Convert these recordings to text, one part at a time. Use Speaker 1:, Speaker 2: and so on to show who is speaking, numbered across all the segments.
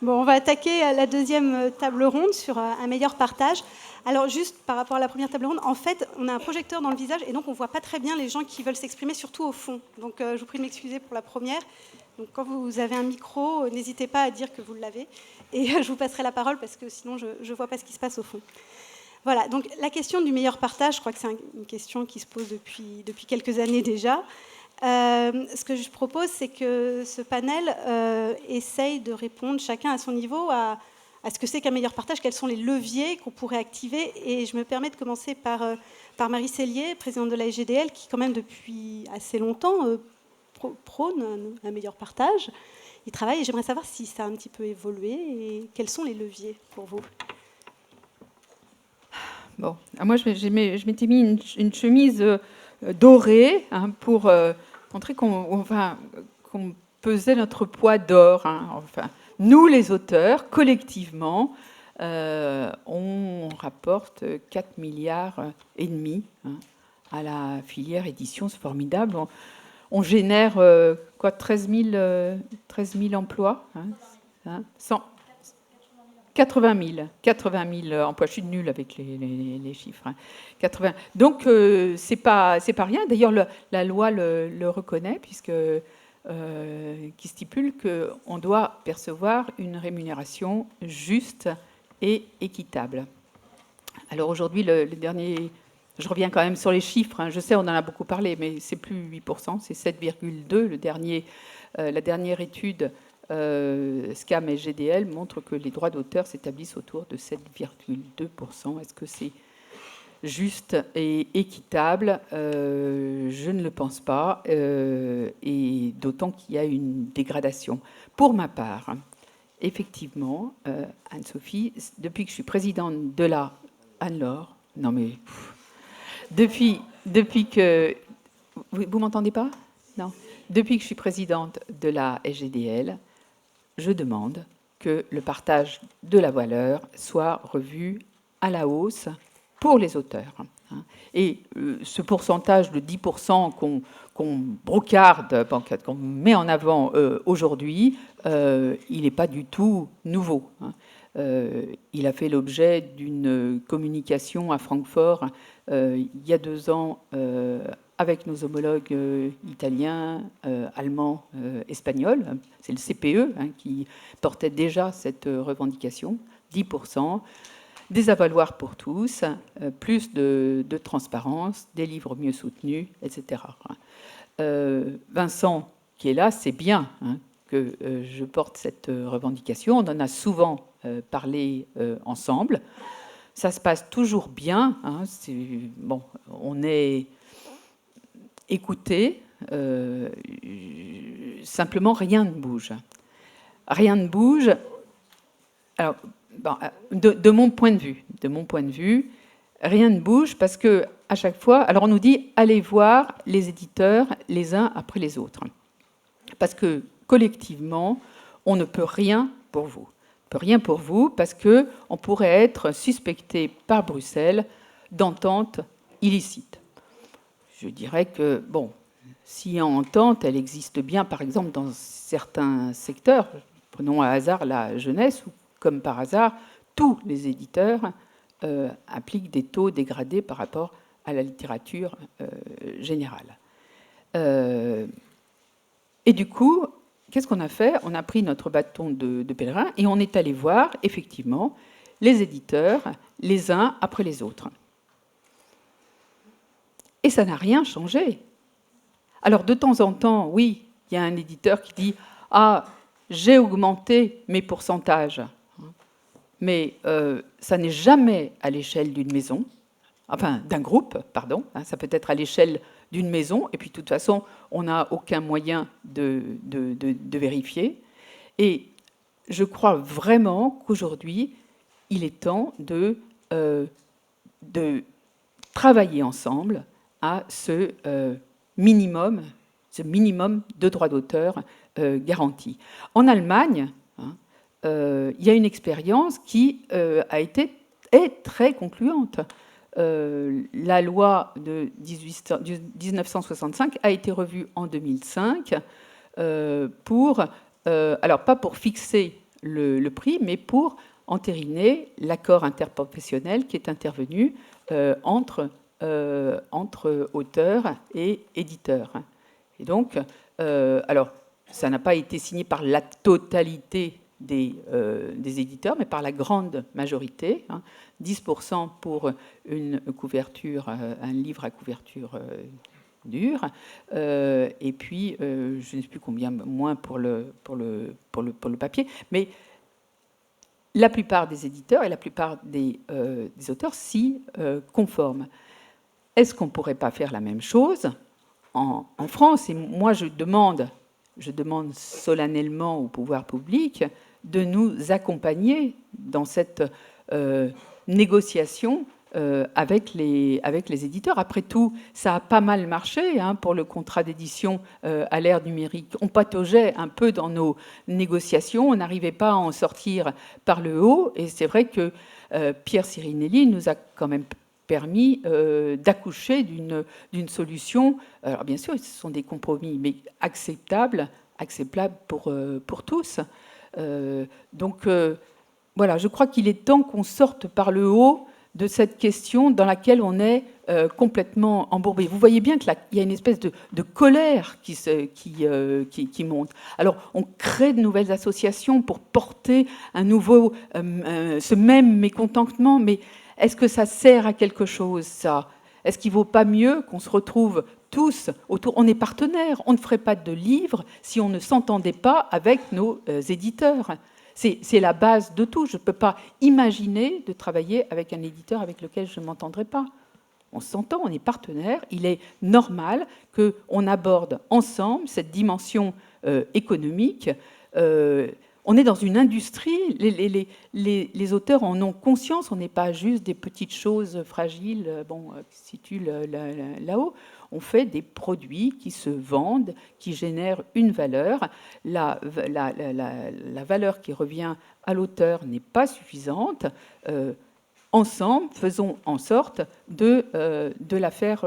Speaker 1: Bon, on va attaquer la deuxième table ronde sur un meilleur partage. Alors, juste par rapport à la première table ronde, en fait, on a un projecteur dans le visage et donc on ne voit pas très bien les gens qui veulent s'exprimer, surtout au fond. Donc, je vous prie de m'excuser pour la première. Donc, quand vous avez un micro, n'hésitez pas à dire que vous l'avez. Et je vous passerai la parole parce que sinon, je ne vois pas ce qui se passe au fond. Voilà, donc la question du meilleur partage, je crois que c'est une question qui se pose depuis quelques années déjà. Ce que je propose, c'est que ce panel essaye de répondre chacun à son niveau à ce que c'est qu'un meilleur partage, quels sont les leviers qu'on pourrait activer. Et je me permets de commencer par Marie Sellier, présidente de la SGDL, qui quand même depuis assez longtemps prône un meilleur partage. Il travaille et j'aimerais savoir si ça a un petit peu évolué et quels sont les leviers pour vous.
Speaker 2: Bon, moi je m'étais mis une chemise dorée pour montrer qu'on pesait notre poids d'or. Enfin, nous les auteurs, collectivement, on rapporte 4 milliards et demi à la filière édition, c'est formidable. On génère 13 000 emplois, 80 000 emplois. Je suis nulle avec les chiffres. 80. Donc, c'est pas rien. D'ailleurs, la loi le reconnaît, qui stipule qu'on doit percevoir une rémunération juste et équitable. Alors, aujourd'hui, le dernier... Je reviens quand même sur les chiffres. Je sais, on en a beaucoup parlé, mais c'est plus 8%, c'est 7,2%. La dernière étude SCAM et GDL montre que les droits d'auteur s'établissent autour de 7,2%. Est-ce que c'est juste et équitable? Je ne le pense pas, et d'autant qu'il y a une dégradation. Pour ma part, effectivement, Anne-Sophie, depuis que je suis présidente de la... Anne-Laure, non mais... Depuis que... Vous m'entendez pas? Non. Depuis que je suis présidente de la SGDL, je demande que le partage de la valeur soit revu à la hausse pour les auteurs. Et ce pourcentage de 10% qu'on brocarde, qu'on met en avant aujourd'hui, il n'est pas du tout nouveau. Il a fait l'objet d'une communication à Francfort il y a 2 ans avec nos homologues italiens, allemands, espagnols. C'est le CPE qui portait déjà cette revendication, 10%, des avaloirs pour tous, plus de transparence, des livres mieux soutenus, etc. Vincent, qui est là, c'est bien que je porte cette revendication. On en a souvent parlé ensemble. Ça se passe toujours bien. Bon, on est écouté. Simplement, rien ne bouge. Rien ne bouge. Alors, bon, de mon point de vue, rien ne bouge parce que à chaque fois, alors on nous dit allez voir les éditeurs les uns après les autres, parce que collectivement, on ne peut rien pour vous. Rien pour vous parce que on pourrait être suspecté par Bruxelles d'entente illicite. Je dirais que bon, si en entente, elle existe bien, par exemple dans certains secteurs, prenons à hasard la jeunesse, où comme par hasard, tous les éditeurs appliquent des taux dégradés par rapport à la littérature générale. Et du coup, qu'est-ce qu'on a fait? On a pris notre bâton de pèlerin et on est allé voir, effectivement, les éditeurs, les uns après les autres. Et ça n'a rien changé. Alors, de temps en temps, oui, il y a un éditeur qui dit « Ah, j'ai augmenté mes pourcentages ». Mais ça n'est jamais à l'échelle d'une maison, enfin d'un groupe, pardon. Ça peut être à l'échelle d'une maison, et puis de toute façon, on n'a aucun moyen de vérifier. Et je crois vraiment qu'aujourd'hui, il est temps de travailler ensemble à ce minimum de droits d'auteur garantis. En Allemagne, il y a une expérience qui est très concluante. La loi de 1965 a été revue en 2005 alors pas pour fixer le prix, mais pour entériner l'accord interprofessionnel qui est intervenu entre auteurs et éditeurs. Et donc, alors, ça n'a pas été signé par la totalité des éditeurs, mais par la grande majorité, 10% pour une couverture, un livre à couverture dure, et puis je ne sais plus combien moins pour le papier, mais la plupart des éditeurs et la plupart des auteurs s'y conforment. Est-ce qu'on ne pourrait pas faire la même chose en France? Et moi, je demande solennellement au pouvoir public de nous accompagner dans cette négociation avec les éditeurs. Après tout, ça a pas mal marché pour le contrat d'édition à l'ère numérique. On pataugeait un peu dans nos négociations, on n'arrivait pas à en sortir par le haut, et c'est vrai que Pierre Sirinelli nous a quand même permis d'accoucher d'une solution. Alors bien sûr, ce sont des compromis, mais acceptables pour tous. Donc voilà, je crois qu'il est temps qu'on sorte par le haut de cette question dans laquelle on est complètement embourbé. Vous voyez bien qu'il y a une espèce de colère qui monte. Alors, on crée de nouvelles associations pour porter ce même mécontentement, mais est-ce que ça sert à quelque chose, ça? Est-ce qu'il ne vaut pas mieux qu'on se retrouve tous autour? On est partenaires, on ne ferait pas de livres si on ne s'entendait pas avec nos éditeurs. C'est la base de tout. Je ne peux pas imaginer de travailler avec un éditeur avec lequel je ne m'entendrai pas. On s'entend, on est partenaires. Il est normal qu'on aborde ensemble cette dimension économique. On est dans une industrie, les auteurs en ont conscience, on n'est pas juste des petites choses fragiles qui se situent là-haut. On fait des produits qui se vendent, qui génèrent une valeur. La valeur qui revient à l'auteur n'est pas suffisante. Ensemble, faisons en sorte de la faire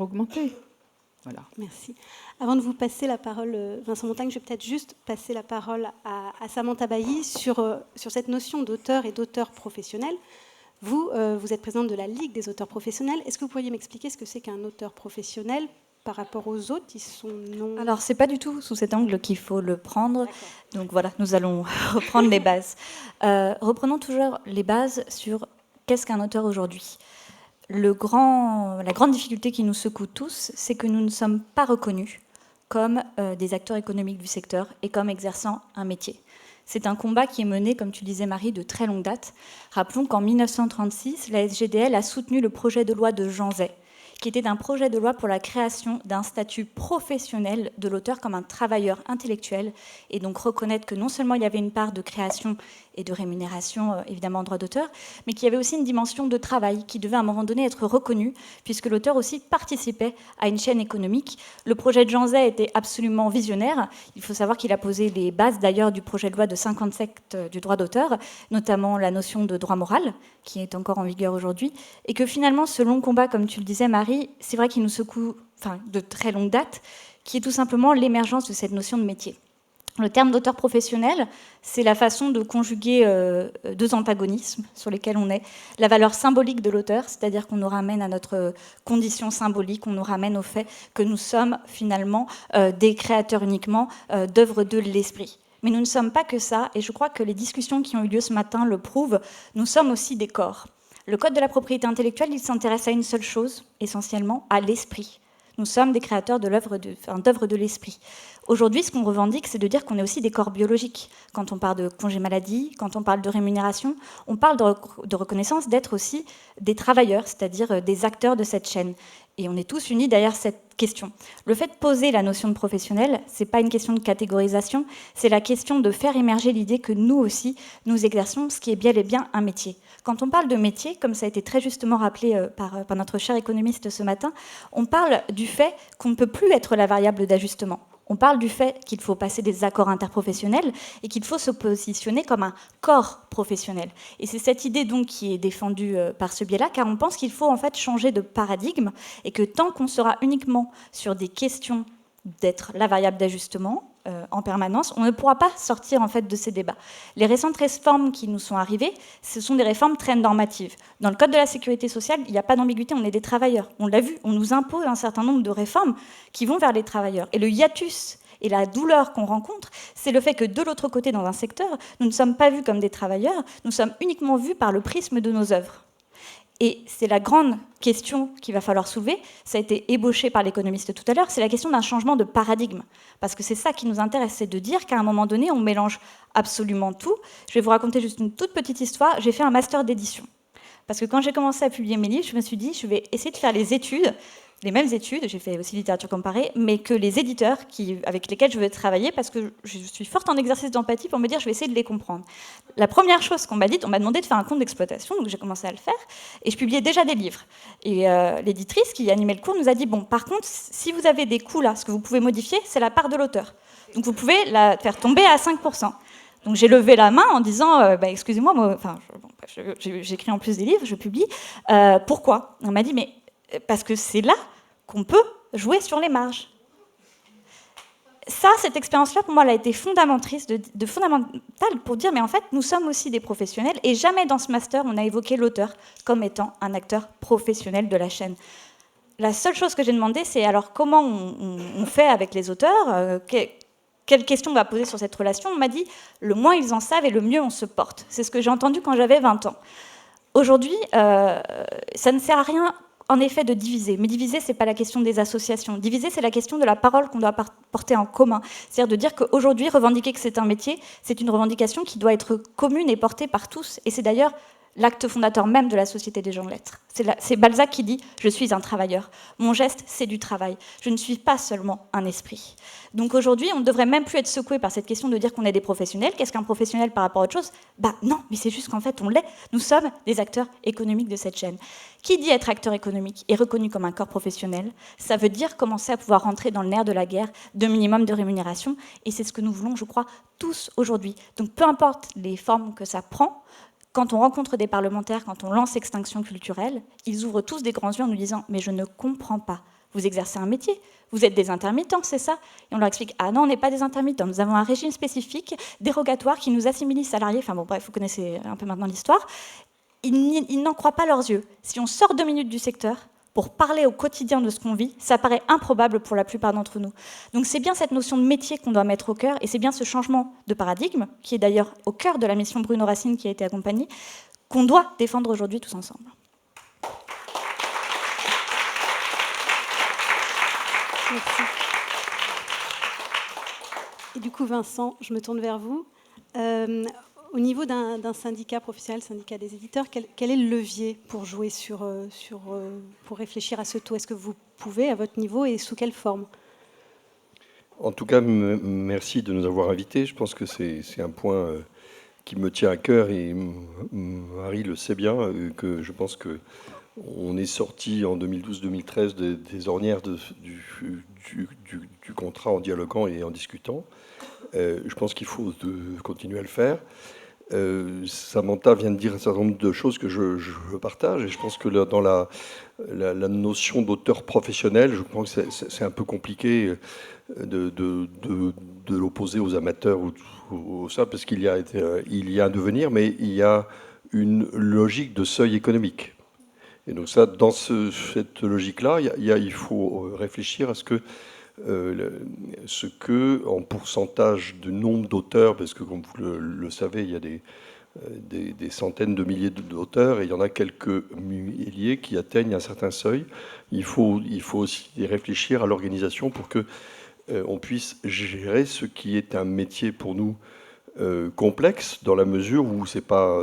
Speaker 2: augmenter. Voilà.
Speaker 1: Merci. Avant de vous passer la parole, Vincent Montagne, je vais peut-être juste passer la parole à Samantha Bailly sur cette notion d'auteur et d'auteur professionnel. Vous êtes présidente de la Ligue des auteurs professionnels. Est-ce que vous pourriez m'expliquer ce que c'est qu'un auteur professionnel par rapport aux autres? Ils sont non...
Speaker 3: Alors, ce n'est pas du tout sous cet angle qu'il faut le prendre. Donc voilà, nous allons reprendre les bases. Reprenons toujours les bases sur qu'est-ce qu'un auteur aujourd'hui. La grande difficulté qui nous secoue tous, c'est que nous ne sommes pas reconnus comme des acteurs économiques du secteur et comme exerçant un métier. C'est un combat qui est mené, comme tu disais Marie, de très longue date. Rappelons qu'en 1936, la SGDL a soutenu le projet de loi de Jean Zay, qui était un projet de loi pour la création d'un statut professionnel de l'auteur comme un travailleur intellectuel, et donc reconnaître que non seulement il y avait une part de création et de rémunération, évidemment, en droit d'auteur, mais qu'il y avait aussi une dimension de travail qui devait à un moment donné être reconnue, puisque l'auteur aussi participait à une chaîne économique. Le projet de Jean Zay était absolument visionnaire. Il faut savoir qu'il a posé les bases, d'ailleurs, du projet de loi de 57 du droit d'auteur, notamment la notion de droit moral, qui est encore en vigueur aujourd'hui, et que finalement, ce long combat, comme tu le disais, Marie, c'est vrai qu'il nous secoue de très longue date, qui est tout simplement l'émergence de cette notion de métier. Le terme d'auteur professionnel, c'est la façon de conjuguer deux antagonismes sur lesquels on est. La valeur symbolique de l'auteur, c'est-à-dire qu'on nous ramène à notre condition symbolique, on nous ramène au fait que nous sommes finalement des créateurs uniquement d'œuvres de l'esprit. Mais nous ne sommes pas que ça, et je crois que les discussions qui ont eu lieu ce matin le prouvent, nous sommes aussi des corps. Le Code de la propriété intellectuelle, il s'intéresse à une seule chose, essentiellement, à l'esprit. Nous sommes des créateurs d'œuvres de l'esprit. Aujourd'hui, ce qu'on revendique, c'est de dire qu'on est aussi des corps biologiques. Quand on parle de congé maladie, quand on parle de rémunération, on parle de reconnaissance d'être aussi des travailleurs, c'est-à-dire des acteurs de cette chaîne. Et on est tous unis derrière cette question. Le fait de poser la notion de professionnel, ce n'est pas une question de catégorisation, c'est la question de faire émerger l'idée que nous aussi, nous exerçons ce qui est bien et bien un métier. Quand on parle de métier, comme ça a été très justement rappelé par notre cher économiste ce matin, on parle du fait qu'on ne peut plus être la variable d'ajustement. On parle du fait qu'il faut passer des accords interprofessionnels et qu'il faut se positionner comme un corps professionnel. Et c'est cette idée donc qui est défendue par ce biais-là, car on pense qu'il faut en fait changer de paradigme et que tant qu'on sera uniquement sur des questions d'être la variable d'ajustement, en permanence, on ne pourra pas sortir en fait de ces débats. Les récentes réformes qui nous sont arrivées, ce sont des réformes très normatives. Dans le Code de la sécurité sociale, il n'y a pas d'ambiguïté, on est des travailleurs. On l'a vu, on nous impose un certain nombre de réformes qui vont vers les travailleurs. Et le hiatus et la douleur qu'on rencontre, c'est le fait que de l'autre côté, dans un secteur, nous ne sommes pas vus comme des travailleurs, nous sommes uniquement vus par le prisme de nos œuvres. Et c'est la grande question qu'il va falloir soulever, ça a été ébauché par l'économiste tout à l'heure, c'est la question d'un changement de paradigme. Parce que c'est ça qui nous intéresse, c'est de dire qu'à un moment donné, on mélange absolument tout. Je vais vous raconter juste une toute petite histoire. J'ai fait un master d'édition. Parce que quand j'ai commencé à publier mes livres, je me suis dit, je vais essayer de faire les mêmes études, j'ai fait aussi littérature comparée, mais que les éditeurs avec lesquels je veux travailler, parce que je suis forte en exercice d'empathie pour me dire, je vais essayer de les comprendre. La première chose qu'on m'a dit, on m'a demandé de faire un compte d'exploitation, donc j'ai commencé à le faire, et je publiais déjà des livres. Et l'éditrice qui animait le cours nous a dit, bon, par contre, si vous avez des coûts là, ce que vous pouvez modifier, c'est la part de l'auteur. Donc vous pouvez la faire tomber à 5%. Donc j'ai levé la main en disant, excusez-moi, j'écris en plus des livres, je publie, pourquoi ? On m'a dit, mais parce que c'est là qu'on peut jouer sur les marges. Ça, cette expérience-là, pour moi, elle a été fondamentale pour dire, mais en fait, nous sommes aussi des professionnels, et jamais dans ce master, on a évoqué l'auteur comme étant un acteur professionnel de la chaîne. La seule chose que j'ai demandé, c'est alors comment on fait avec les auteurs, quelles questions on va poser sur cette relation. On m'a dit, le moins ils en savent et le mieux on se porte. C'est ce que j'ai entendu quand j'avais 20 ans. Aujourd'hui, ça ne sert à rien, en effet, de diviser. Mais diviser, ce n'est pas la question des associations. Diviser, c'est la question de la parole qu'on doit porter en commun. C'est-à-dire de dire qu'aujourd'hui, revendiquer que c'est un métier, c'est une revendication qui doit être commune et portée par tous. Et c'est d'ailleurs l'acte fondateur même de la Société des gens de lettres. C'est Balzac qui dit « Je suis un travailleur. Mon geste, c'est du travail. Je ne suis pas seulement un esprit. » Donc aujourd'hui, on ne devrait même plus être secoué par cette question de dire qu'on est des professionnels. Qu'est-ce qu'un professionnel par rapport à autre chose ? Non, mais c'est juste qu'en fait, on l'est. Nous sommes des acteurs économiques de cette chaîne. Qui dit être acteur économique et reconnu comme un corps professionnel, ça veut dire commencer à pouvoir rentrer dans le nerf de la guerre de minimum de rémunération. Et c'est ce que nous voulons, je crois, tous aujourd'hui. Donc peu importe les formes que ça prend, quand on rencontre des parlementaires, quand on lance Extinction culturelle, ils ouvrent tous des grands yeux en nous disant « Mais je ne comprends pas. Vous exercez un métier, vous êtes des intermittents, c'est ça ?» Et on leur explique « Ah non, on n'est pas des intermittents. Nous avons un régime spécifique, dérogatoire, qui nous assimile salariés. » Enfin bon, bref, vous connaissez un peu maintenant l'histoire. Ils n'en croient pas leurs yeux. Si on sort 2 minutes du secteur, pour parler au quotidien de ce qu'on vit, ça paraît improbable pour la plupart d'entre nous. Donc c'est bien cette notion de métier qu'on doit mettre au cœur, et c'est bien ce changement de paradigme, qui est d'ailleurs au cœur de la mission Bruno Racine qui a été accompagnée, qu'on doit défendre aujourd'hui tous ensemble.
Speaker 1: Merci. Et du coup, Vincent, je me tourne vers vous. Au niveau d'un syndicat professionnel, syndicat des éditeurs, quel est le levier pour jouer pour réfléchir à ce taux ? Est-ce que vous pouvez, à votre niveau, et sous quelle forme ?
Speaker 4: En tout cas, merci de nous avoir invités. Je pense que c'est un point qui me tient à cœur, et Marie le sait bien, que je pense qu'on est sorti en 2012-2013 des ornières du contrat en dialoguant et en discutant. Je pense qu'il faut continuer à le faire. Samantha vient de dire un certain nombre de choses que je partage, et je pense que dans la notion d'auteur professionnel, je pense que c'est un peu compliqué de l'opposer aux amateurs ou ça, parce qu'il y a un devenir, mais il y a une logique de seuil économique. Et donc ça, dans cette logique-là, il faut réfléchir à ce que, en pourcentage de nombre d'auteurs, parce que comme vous le savez, il y a des centaines de milliers d'auteurs, et il y en a quelques milliers qui atteignent un certain seuil. Il faut aussi réfléchir à l'organisation pour que on puisse gérer ce qui est un métier pour nous complexe, dans la mesure où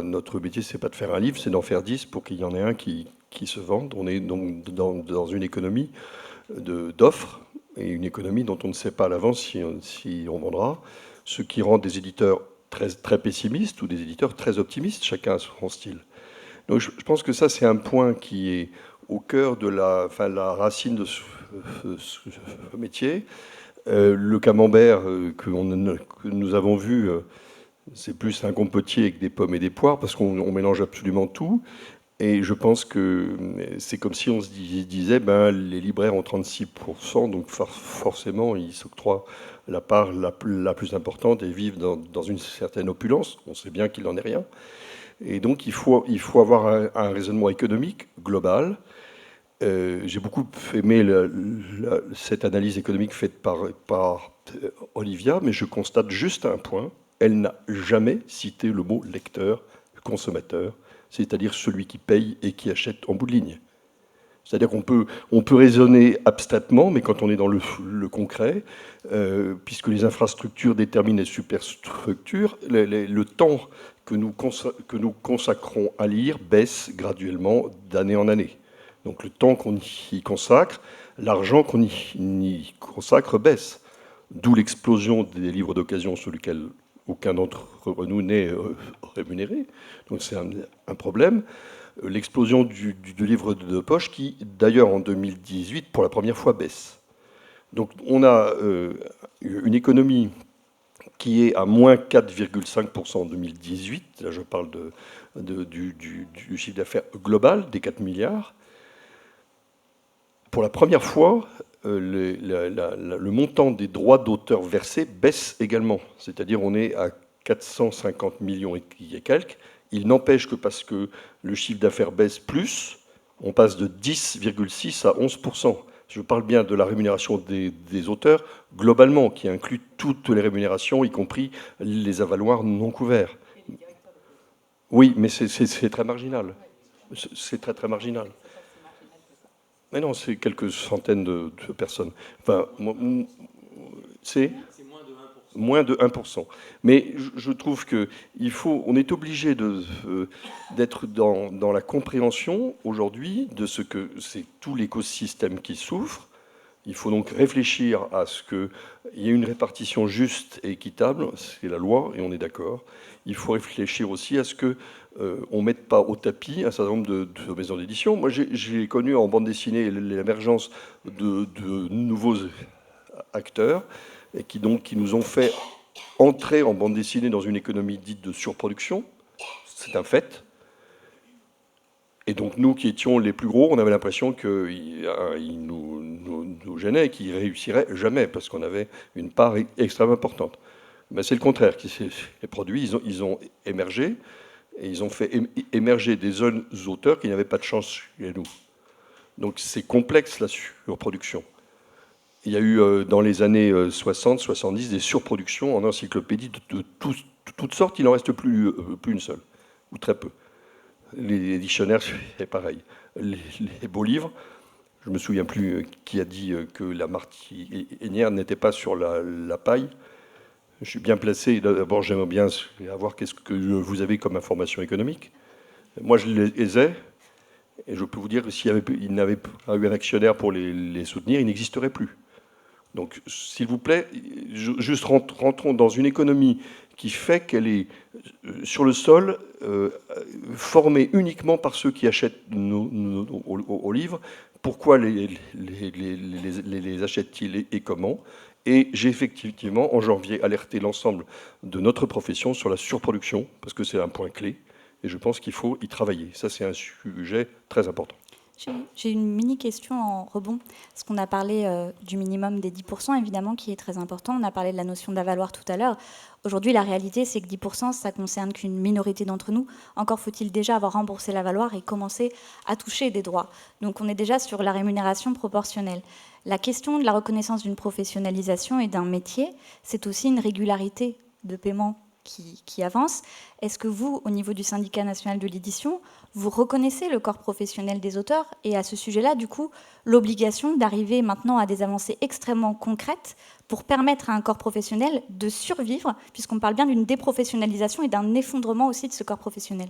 Speaker 4: notre métier, c'est pas de faire un livre, c'est d'en faire 10 pour qu'il y en ait un qui se vende. On est donc dans une économie d'offres, et une économie dont on ne sait pas à l'avance si on vendra, ce qui rend des éditeurs très, très pessimistes ou des éditeurs très optimistes, chacun a son style. Donc je pense que ça, c'est un point qui est au cœur de la racine de ce métier. Le camembert que nous avons vu, c'est plus un compotier avec des pommes et des poires, parce qu'on mélange absolument tout. Et je pense que c'est comme si on se disait, les libraires ont 36%, donc forcément, ils s'octroient la part la plus importante et vivent dans une certaine opulence. On sait bien qu'il n'en est rien. Et donc, il faut avoir un raisonnement économique global. J'ai beaucoup aimé cette analyse économique faite par Olivia, mais je constate juste un point. Elle n'a jamais cité le mot lecteur, consommateur, c'est-à-dire celui qui paye et qui achète en bout de ligne. C'est-à-dire qu'on peut raisonner abstraitement, mais quand on est dans le concret, puisque les infrastructures déterminent les superstructures, le temps que nous consacrons à lire baisse graduellement d'année en année. Donc le temps qu'on y consacre, l'argent qu'on y consacre baisse. D'où l'explosion des livres d'occasion sur lesquels aucun d'entre nous n'est rémunéré. Donc c'est un problème. L'explosion du livre de poche qui, d'ailleurs, en 2018, pour la première fois, baisse. Donc on a une économie qui est à moins 4,5% en 2018. Là, je parle du chiffre d'affaires global des 4 milliards. Pour la première fois, le montant des droits d'auteur versés baisse également. C'est-à-dire on est à 450 millions et quelques. Il n'empêche que parce que le chiffre d'affaires baisse plus, on passe de 10,6 à 11%. Je parle bien de la rémunération des auteurs globalement, qui inclut toutes les rémunérations, y compris les avaloirs non couverts. Oui, mais c'est très marginal. C'est très marginal. Mais non, c'est quelques centaines de personnes. Enfin, c'est moins de 1%. Mais je trouve on est obligé d'être dans la compréhension aujourd'hui de ce que c'est tout l'écosystème qui souffre. Il faut donc réfléchir à ce qu'il y ait une répartition juste et équitable, c'est la loi et on est d'accord. Il faut réfléchir aussi à ce qu'on ne mette pas au tapis un certain nombre de maisons d'édition. Moi, j'ai connu en bande dessinée l'émergence de nouveaux acteurs et qui nous ont fait entrer en bande dessinée dans une économie dite de surproduction. C'est un fait. Et donc nous qui étions les plus gros, on avait l'impression qu'ils nous gênaient et qu'ils ne réussiraient jamais parce qu'on avait une part extrêmement importante. Mais c'est le contraire qui s'est produit. Ils ont émergé et ils ont fait émerger des jeunes auteurs qui n'avaient pas de chance chez nous. Donc c'est complexe la surproduction. Il y a eu dans les années 60-70 des surproductions en encyclopédie de toutes sortes. Il n'en reste plus une seule, ou très peu. Les dictionnaires, c'est pareil. Les beaux livres, je ne me souviens plus qui a dit que la martinière n'était pas sur la paille. Je suis bien placé. D'abord, j'aimerais bien avoir qu'est-ce que vous avez comme information économique. Moi, je les ai. Et je peux vous dire que s'il n'avait pas eu un actionnaire pour les soutenir, ils n'existeraient plus. Donc, s'il vous plaît, juste rentrons dans une économie qui fait qu'elle est sur le sol, formée uniquement par ceux qui achètent nos livres. Pourquoi les achètent-ils et comment? Et j'ai effectivement, en janvier, alerté l'ensemble de notre profession sur la surproduction, parce que c'est un point clé, et je pense qu'il faut y travailler. Ça, c'est un sujet très important.
Speaker 3: J'ai une mini-question en rebond, parce qu'on a parlé du minimum des 10%, évidemment, qui est très important. On a parlé de la notion d'avaloir tout à l'heure. Aujourd'hui, la réalité, c'est que 10%, ça ne concerne qu'une minorité d'entre nous. Encore faut-il déjà avoir remboursé l'avaloir et commencer à toucher des droits. Donc on est déjà sur la rémunération proportionnelle. La question de la reconnaissance d'une professionnalisation et d'un métier, c'est aussi une régularité de paiement qui avance. Est-ce que vous, au niveau du syndicat national de l'édition, vous reconnaissez le corps professionnel des auteurs et à ce sujet-là, du coup, l'obligation d'arriver maintenant à des avancées extrêmement concrètes pour permettre à un corps professionnel de survivre, puisqu'on parle bien d'une déprofessionnalisation et d'un effondrement aussi de ce corps professionnel?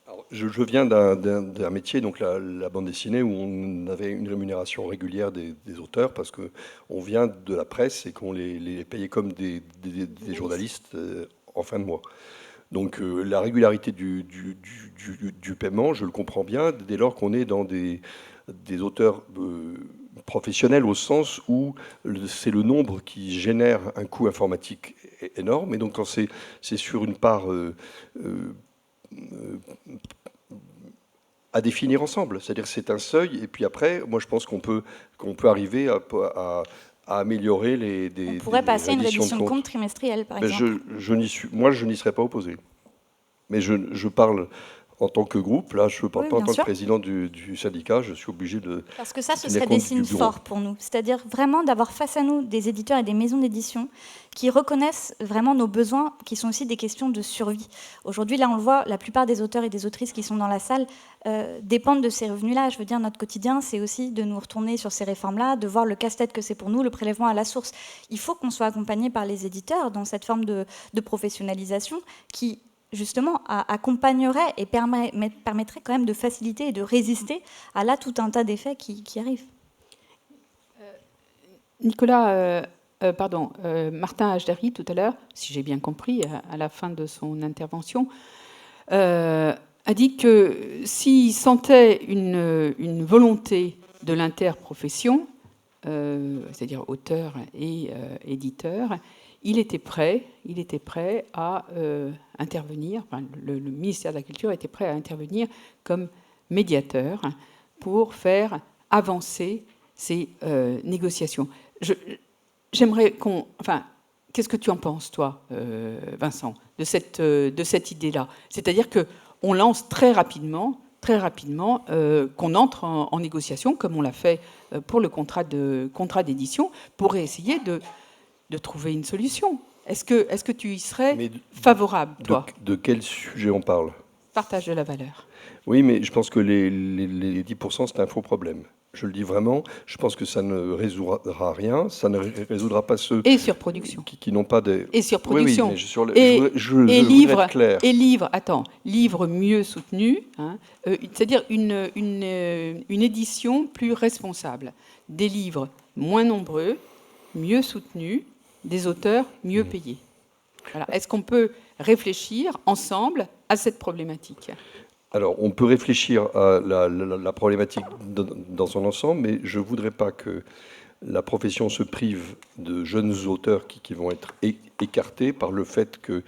Speaker 4: Alors, je viens d'un métier, donc la bande dessinée, où on avait une rémunération régulière des auteurs parce qu'on vient de la presse et qu'on les payait comme des journalistes en fin de mois. Donc la régularité du paiement, je le comprends bien, dès lors qu'on est dans des auteurs professionnels au sens où c'est le nombre qui génère un coût informatique énorme. Et donc quand c'est sur une part à définir ensemble, c'est-à-dire c'est un seuil, et puis après, moi je pense qu'on peut arriver à à améliorer
Speaker 3: On pourrait passer à une reddition de
Speaker 4: compte
Speaker 3: compte trimestrielle, par
Speaker 4: Ben,
Speaker 3: exemple.
Speaker 4: moi, je n'y serais pas opposé. Mais je parle en tant que groupe, là, je ne parle
Speaker 3: Oui,
Speaker 4: pas en
Speaker 3: bien
Speaker 4: tant
Speaker 3: sûr.
Speaker 4: que président du syndicat, je suis obligé de...
Speaker 3: Parce que ça, ce
Speaker 4: tenir
Speaker 3: serait des
Speaker 4: compte
Speaker 3: signes
Speaker 4: du bureau.
Speaker 3: forts pour nous. C'est-à-dire vraiment d'avoir face à nous des éditeurs et des maisons d'édition qui reconnaissent vraiment nos besoins, qui sont aussi des questions de survie. Aujourd'hui, là, on le voit, la plupart des auteurs et des autrices qui sont dans la salle dépendent de ces revenus-là. Je veux dire, notre quotidien, c'est aussi de nous retourner sur ces réformes-là, de voir le casse-tête que c'est pour nous, le prélèvement à la source. Il faut qu'on soit accompagné par les éditeurs dans cette forme de professionnalisation qui justement accompagnerait et permettrait quand même de faciliter et de résister à là tout un tas d'effets qui arrivent.
Speaker 2: Nicolas, Martin Hajdari, tout à l'heure, si j'ai bien compris, à la fin de son intervention, a dit que s'il sentait une volonté de l'interprofession, c'est-à-dire auteur et éditeur, il était prêt à intervenir, enfin, le ministère de la Culture était prêt à intervenir comme médiateur pour faire avancer ces négociations. J'aimerais qu'on... Enfin, qu'est-ce que tu en penses, toi, Vincent, de cette idée-là? C'est-à-dire qu'on lance très rapidement qu'on entre en négociation, comme on l'a fait pour le contrat d'édition, pour essayer de trouver une solution. Est-ce que tu y serais favorable, toi?
Speaker 4: De quel sujet on parle?
Speaker 2: Partage de la valeur.
Speaker 4: Oui, mais je pense que les 10%, c'est un faux problème. Je le dis vraiment, je pense que ça ne résoudra rien, ça ne résoudra pas ceux
Speaker 2: et surproduction.
Speaker 4: Qui n'ont pas des...
Speaker 2: Et surproduction.
Speaker 4: Oui, mais je voudrais être clair.
Speaker 2: Et livre mieux soutenu, hein, c'est-à-dire une édition plus responsable. Des livres moins nombreux, mieux soutenus, des auteurs mieux payés. Voilà. Est-ce qu'on peut réfléchir ensemble à cette problématique?
Speaker 4: Alors, on peut réfléchir à la problématique dans son ensemble, mais je ne voudrais pas que la profession se prive de jeunes auteurs qui vont être écartés par le fait que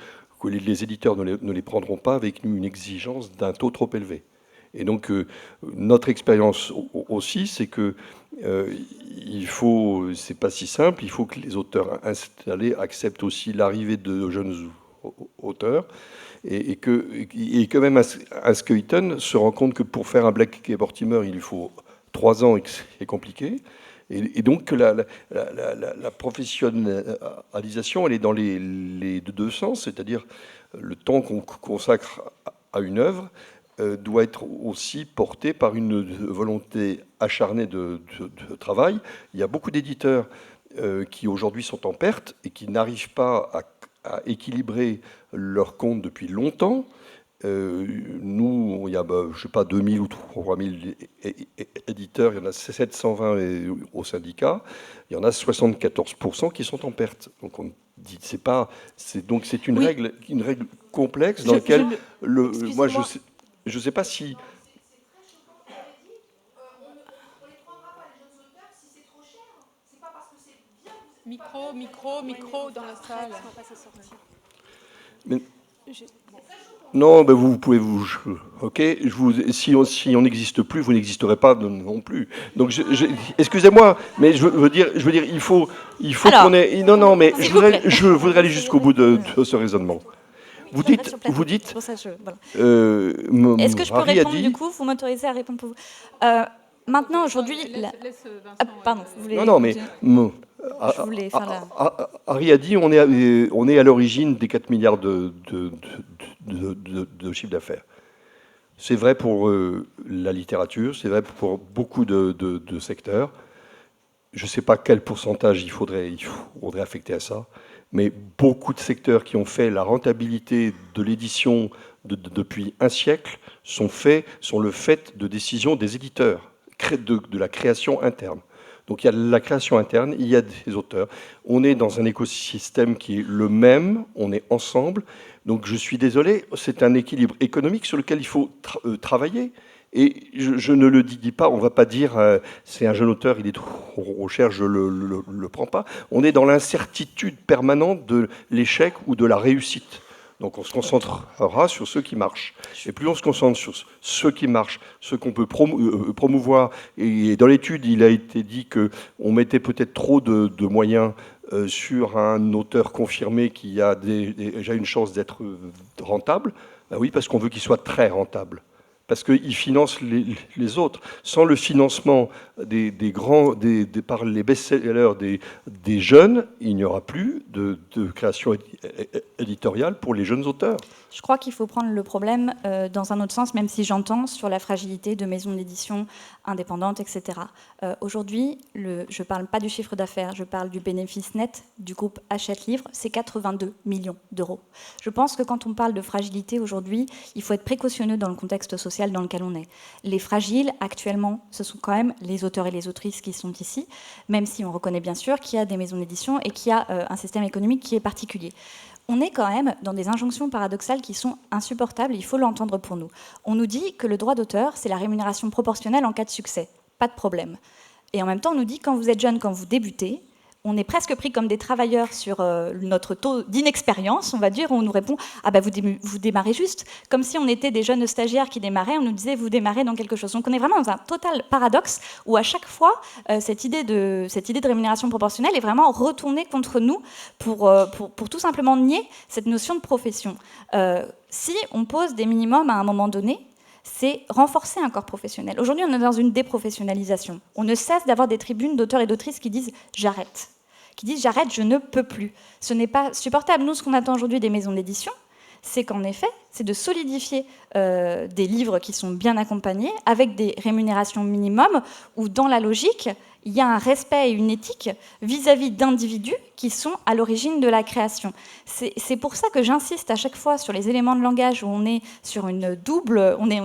Speaker 4: les éditeurs ne les prendront pas avec une exigence d'un taux trop élevé. Et donc, notre expérience aussi, c'est que c'est pas si simple, il faut que les auteurs installés acceptent aussi l'arrivée de jeunes auteurs, et que même un Skuyten se rend compte que pour faire un Black et Mortimer, il lui faut 3 ans et que c'est compliqué. Et donc que la professionnalisation, elle est dans les deux sens, c'est-à-dire le temps qu'on consacre à une œuvre doit être aussi porté par une volonté acharnée de travail. Il y a beaucoup d'éditeurs qui aujourd'hui sont en perte et qui n'arrivent pas à équilibrer leur compte depuis longtemps. Nous, il y a, je ne sais pas, 2000 ou 3000 éditeurs, il y en a 720 au syndicat, il y en a 74% qui sont en perte. Donc on dit, c'est une règle complexe dans laquelle moi je sais pas si...
Speaker 2: Micro dans la salle.
Speaker 4: Mais, non, ben vous pouvez ok. Si on n'existe plus, vous n'existerez pas non plus. Donc, excusez-moi, mais je veux dire, il faut qu'on ait. Non, mais je voudrais aller jusqu'au bout de ce raisonnement. Vous dites.
Speaker 3: Est-ce que je peux répondre du coup? Vous m'autorisez à répondre pour vous? Maintenant, aujourd'hui. Pardon. Vous voulez...
Speaker 4: Non, mais. Harry a dit on est à l'origine des 4 milliards de chiffre d'affaires. C'est vrai pour la littérature, c'est vrai pour beaucoup de secteurs. Je ne sais pas quel pourcentage il faudrait affecter à ça, mais beaucoup de secteurs qui ont fait la rentabilité de l'édition depuis un siècle sont le fait de décisions des éditeurs, de la création interne. Donc il y a la création interne, il y a des auteurs. On est dans un écosystème qui est le même, on est ensemble. Donc je suis désolé, c'est un équilibre économique sur lequel il faut travailler. Et je ne le dis pas, on ne va pas dire c'est un jeune auteur, il est trop cher, je ne le prends pas. On est dans l'incertitude permanente de l'échec ou de la réussite. Donc on se concentrera sur ceux qui marchent. Et plus on se concentre sur ceux qui marchent, ceux qu'on peut promouvoir, et dans l'étude, il a été dit qu'on mettait peut-être trop de moyens sur un auteur confirmé qui a déjà une chance d'être rentable. Ben oui, parce qu'on veut qu'il soit très rentable. Parce qu'il finance les autres. Sans le financement par les best-sellers des jeunes, il n'y aura plus de création éditoriale pour les jeunes auteurs.
Speaker 3: Je crois qu'il faut prendre le problème dans un autre sens, même si j'entends sur la fragilité de maisons d'édition indépendantes, etc. Aujourd'hui, je ne parle pas du chiffre d'affaires, je parle du bénéfice net du groupe Hachette Livre, c'est 82 millions d'euros. Je pense que quand on parle de fragilité aujourd'hui, il faut être précautionneux dans le contexte social dans lequel on est. Les fragiles, actuellement, ce sont quand même les auteurs et les autrices qui sont ici, même si on reconnaît bien sûr qu'il y a des maisons d'édition et qu'il y a un système économique qui est particulier. On est quand même dans des injonctions paradoxales qui sont insupportables, il faut l'entendre pour nous. On nous dit que le droit d'auteur, c'est la rémunération proportionnelle en cas de succès. Pas de problème. Et en même temps, on nous dit quand vous êtes jeune, quand vous débutez, on est presque pris comme des travailleurs sur notre taux d'inexpérience, on va dire, où on nous répond « Ah ben vous démarrez juste », comme si on était des jeunes stagiaires qui démarraient, on nous disait « Vous démarrez dans quelque chose ». Donc on est vraiment dans un total paradoxe où à chaque fois, cette idée de rémunération proportionnelle est vraiment retournée contre nous pour tout simplement nier cette notion de profession. Si on pose des minimums à un moment donné, c'est renforcer un corps professionnel. Aujourd'hui, on est dans une déprofessionnalisation. On ne cesse d'avoir des tribunes d'auteurs et d'autrices qui disent « j'arrête », qui disent « j'arrête, je ne peux plus ». Ce n'est pas supportable. Nous, ce qu'on attend aujourd'hui des maisons d'édition, c'est qu'en effet, c'est de solidifier des livres qui sont bien accompagnés, avec des rémunérations minimum, où dans la logique, il y a un respect et une éthique vis-à-vis d'individus qui sont à l'origine de la création. C'est pour ça que j'insiste à chaque fois sur les éléments de langage où on est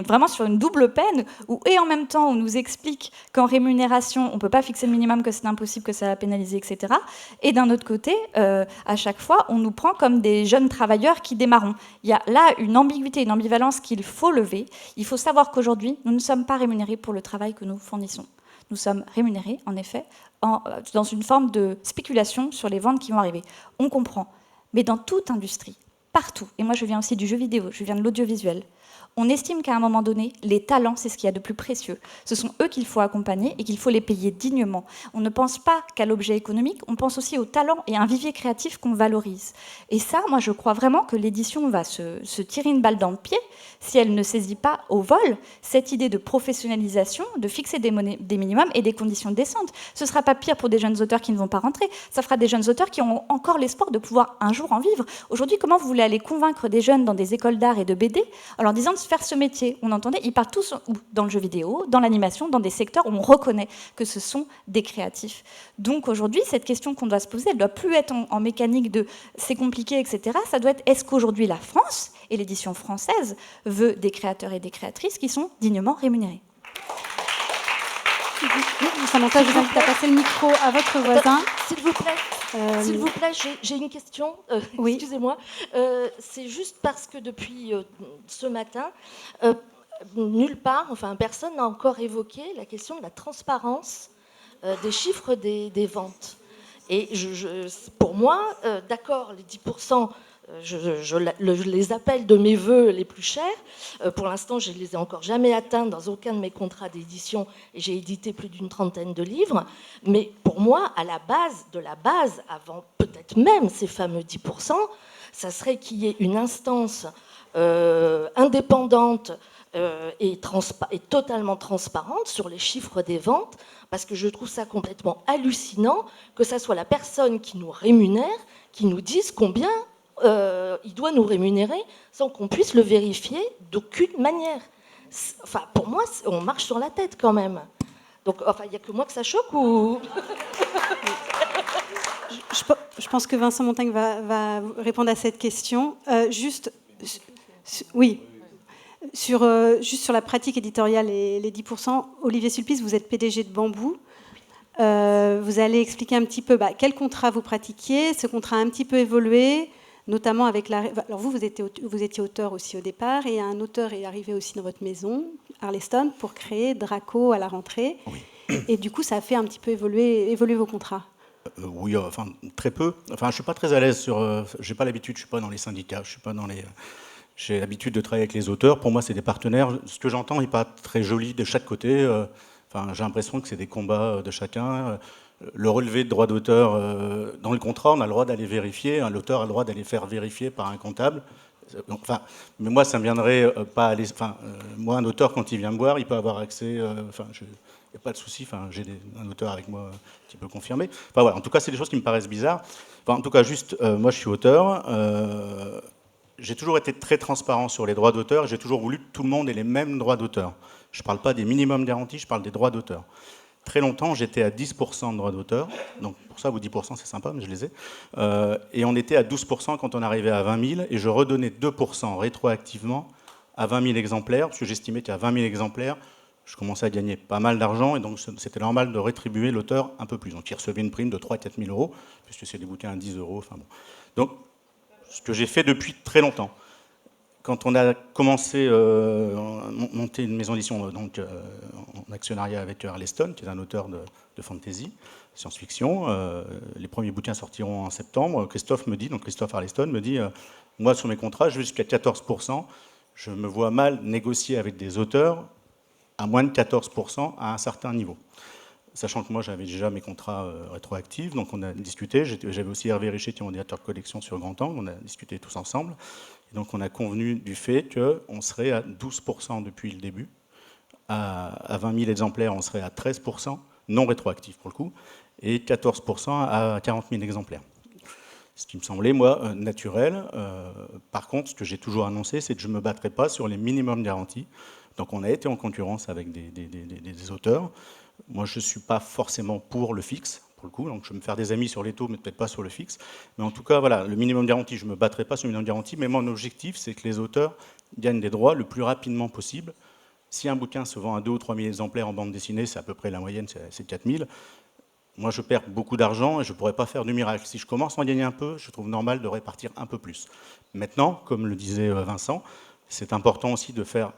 Speaker 3: vraiment sur une double peine, où et en même temps on nous explique qu'en rémunération on ne peut pas fixer le minimum, que c'est impossible, que ça va pénaliser, etc. Et d'un autre côté, à chaque fois on nous prend comme des jeunes travailleurs qui démarrons. Il y a là une ambiguïté, une ambivalence qu'il faut lever. Il faut savoir qu'aujourd'hui nous ne sommes pas rémunérés pour le travail que nous fournissons. Nous sommes rémunérés, en effet, dans une forme de spéculation sur les ventes qui vont arriver. On comprend. Mais dans toute industrie, partout, et moi je viens aussi du jeu vidéo, je viens de l'audiovisuel, on estime qu'à un moment donné, les talents, c'est ce qu'il y a de plus précieux. Ce sont eux qu'il faut accompagner et qu'il faut les payer dignement. On ne pense pas qu'à l'objet économique, on pense aussi au talent et à un vivier créatif qu'on valorise. Et ça, moi, je crois vraiment que l'édition va se tirer une balle dans le pied si elle ne saisit pas au vol cette idée de professionnalisation, de fixer des minimums et des conditions décentes. Ce ne sera pas pire pour des jeunes auteurs qui ne vont pas rentrer. Ça fera des jeunes auteurs qui ont encore l'espoir de pouvoir un jour en vivre. Aujourd'hui, comment vous voulez aller convaincre des jeunes dans des écoles d'art et de BD en leur disant de faire ce métier? On entendait, ils partent tous dans le jeu vidéo, dans l'animation, dans des secteurs où on reconnaît que ce sont des créatifs. Donc aujourd'hui, cette question qu'on doit se poser, elle ne doit plus être en mécanique de c'est compliqué, etc. Ça doit être est-ce qu'aujourd'hui la France et l'édition française veut des créateurs et des créatrices qui sont dignement rémunérés?
Speaker 1: Samantha, je vous invite à passer le micro à votre voisin.
Speaker 5: S'il vous plaît, j'ai une question.
Speaker 1: Oui.
Speaker 5: Excusez-moi. C'est juste parce que depuis ce matin, nulle part, enfin personne n'a encore évoqué la question de la transparence des chiffres des ventes. Et pour moi, d'accord, les 10%, je les appelle de mes voeux les plus chers. Pour l'instant, je ne les ai encore jamais atteints dans aucun de mes contrats d'édition et j'ai édité plus d'une trentaine de livres. Mais pour moi, à la base de la base, avant peut-être même ces fameux 10%, ça serait qu'il y ait une instance indépendante et totalement transparente sur les chiffres des ventes, parce que je trouve ça complètement hallucinant que ça soit la personne qui nous rémunère, qui nous dise combien il doit nous rémunérer sans qu'on puisse le vérifier d'aucune manière. Enfin, pour moi, on marche sur la tête quand même. Donc, enfin, il n'y a que moi que ça choque ou...
Speaker 1: Je pense que Vincent Montagne va répondre à cette question. Oui. Juste sur la pratique éditoriale et les 10%, Olivier Sulpice, vous êtes PDG de Bambou. Vous allez expliquer un petit peu quel contrat vous pratiquiez. Ce contrat a un petit peu évolué, notamment avec la... Alors vous étiez auteur aussi au départ, et un auteur est arrivé aussi dans votre maison, Arleston, pour créer Draco à la rentrée. Oui. Et du coup, ça a fait un petit peu évoluer vos contrats.
Speaker 6: Oui, enfin très peu. Enfin, je suis pas très à l'aise sur. J'ai pas l'habitude. Je suis pas dans les syndicats. Je suis pas dans les. J'ai l'habitude de travailler avec les auteurs. Pour moi, c'est des partenaires. Ce que j'entends n'est pas très joli de chaque côté. Enfin, j'ai l'impression que c'est des combats de chacun. Le relevé de droit d'auteur dans le contrat, on a le droit d'aller vérifier. L'auteur a le droit d'aller faire vérifier par un comptable. Enfin, mais moi, ça me viendrait pas aller. Enfin, moi, un auteur, quand il vient me voir, il peut avoir accès. Enfin, il n'y a pas de souci. Enfin, j'ai un auteur avec moi qui peut confirmer. Enfin, voilà. En tout cas, c'est des choses qui me paraissent bizarres. Enfin, en tout cas, juste, moi, je suis auteur. J'ai toujours été très transparent sur les droits d'auteur. J'ai toujours voulu que tout le monde ait les mêmes droits d'auteur. Je ne parle pas des minimums garantis, je parle des droits d'auteur. Très longtemps, j'étais à 10% de droits d'auteur. Donc pour ça, vous 10%, c'est sympa, mais je les ai. Et on était à 12% quand on arrivait à 20 000. Et je redonnais 2% rétroactivement à 20 000 exemplaires, parce que j'estimais qu'à 20 000 exemplaires, je commençais à gagner pas mal d'argent. Et donc c'était normal de rétribuer l'auteur un peu plus. Donc il recevait une prime de 3 000 à 4 000 euros, puisque c'est des bouquins à 10 euros. Enfin, bon. Donc ce que j'ai fait depuis très longtemps. Quand on a commencé à monter une maison d'édition donc, en actionnariat avec Arleston, qui est un auteur de fantasy, science-fiction, les premiers bouquins sortiront en septembre. Christophe Arleston me dit, moi sur mes contrats, je vais jusqu'à 14%. Je me vois mal négocier avec des auteurs à moins de 14% à un certain niveau. Sachant que moi, j'avais déjà mes contrats rétroactifs, donc on a discuté. J'avais aussi Hervé Richer, qui est mon directeur de collection sur Grand Angle. On a discuté tous ensemble. Et donc on a convenu du fait qu'on serait à 12% depuis le début. À 20 000 exemplaires, on serait à 13%, non rétroactif pour le coup, et 14% à 40 000 exemplaires. Ce qui me semblait, moi, naturel. Par contre, ce que j'ai toujours annoncé, c'est que je ne me battrai pas sur les minimums garantis. Donc on a été en concurrence avec des auteurs. Moi, je ne suis pas forcément pour le fixe, pour le coup, donc je vais me faire des amis sur les taux, mais peut-être pas sur le fixe. Mais en tout cas, voilà, le minimum garanti, je ne me battrai pas sur le minimum garanti, mais mon objectif, c'est que les auteurs gagnent des droits le plus rapidement possible. Si un bouquin se vend à 2 ou 3 000 exemplaires en bande dessinée, c'est à peu près la moyenne, c'est 4 000. Moi, je perds beaucoup d'argent et je ne pourrais pas faire de miracle. Si je commence à en gagner un peu, je trouve normal de répartir un peu plus. Maintenant, comme le disait Vincent, c'est important aussi de faire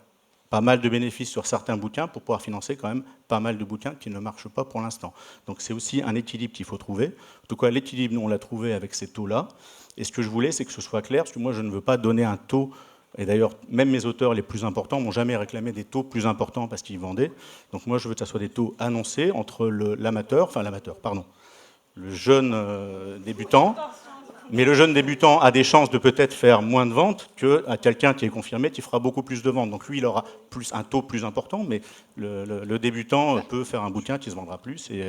Speaker 6: pas mal de bénéfices sur certains bouquins pour pouvoir financer quand même pas mal de bouquins qui ne marchent pas pour l'instant. Donc c'est aussi un équilibre qu'il faut trouver. En tout cas, l'équilibre, nous, on l'a trouvé avec ces taux-là. Et ce que je voulais, c'est que ce soit clair, parce que moi, je ne veux pas donner un taux. Et d'ailleurs, même mes auteurs les plus importants m'ont jamais réclamé des taux plus importants parce qu'ils vendaient. Donc moi, je veux que ça soit des taux annoncés entre le jeune débutant. Mais le jeune débutant a des chances de peut-être faire moins de ventes qu'à quelqu'un qui est confirmé, qui fera beaucoup plus de ventes. Donc lui, il aura un taux plus important, mais le débutant peut faire un bouquin qui se vendra plus et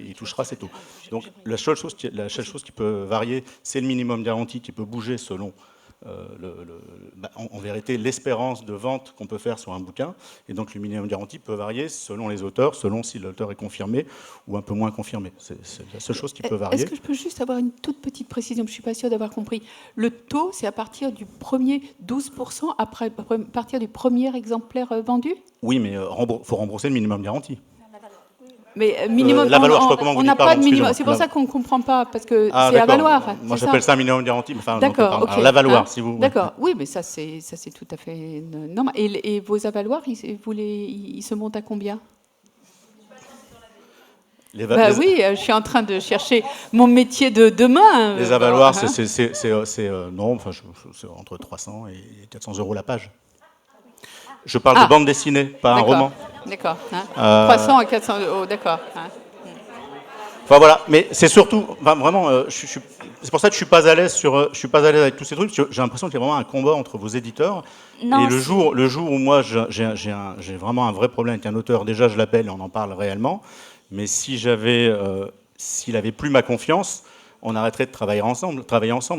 Speaker 6: il touchera ses taux. Donc la seule chose qui peut varier, c'est le minimum garanti qui peut bouger selon en vérité l'espérance de vente qu'on peut faire sur un bouquin. Et donc le minimum garanti peut varier selon les auteurs, selon si l'auteur est confirmé ou un peu moins confirmé. C'est la seule chose qui peut varier.
Speaker 2: Est-ce que je peux juste avoir une toute petite précision? Je ne suis pas sûre d'avoir compris. Le taux, c'est à partir du premier 12%, à partir du premier exemplaire vendu?
Speaker 6: Oui, mais il faut rembourser le minimum garanti.
Speaker 2: Mais minimum,
Speaker 6: la valeur, je sais pas comment vous
Speaker 2: on n'a
Speaker 6: dites,
Speaker 2: pas de minimum.
Speaker 6: excusez-moi.
Speaker 2: C'est pour ça qu'on ne comprend pas, parce que
Speaker 6: Ah,
Speaker 2: c'est à
Speaker 6: d'accord.
Speaker 2: valoir.
Speaker 6: Moi, j'appelle ça un minimum garanti. Enfin,
Speaker 2: d'accord, ok.
Speaker 6: Alors, la valoir, si vous.
Speaker 2: D'accord, oui, mais ça, c'est tout à fait normal. Et vos avaloirs, ils se montent à combien? Oui, je suis en train de chercher mon métier de demain.
Speaker 6: Les avaloirs, c'est entre 300 et 400 euros la page. Je parle de bande dessinée, pas un roman.
Speaker 2: D'accord. 300 à 400 euros, d'accord.
Speaker 6: Enfin voilà, mais c'est surtout, vraiment, c'est pour ça que je suis pas à l'aise avec tous ces trucs. J'ai l'impression qu'il y a vraiment un combat entre vos éditeurs.
Speaker 3: Non,
Speaker 6: et le jour où moi j'ai vraiment un vrai problème avec un auteur, déjà je l'appelle et on en parle réellement. Mais s'il avait plus ma confiance, on arrêterait de travailler ensemble.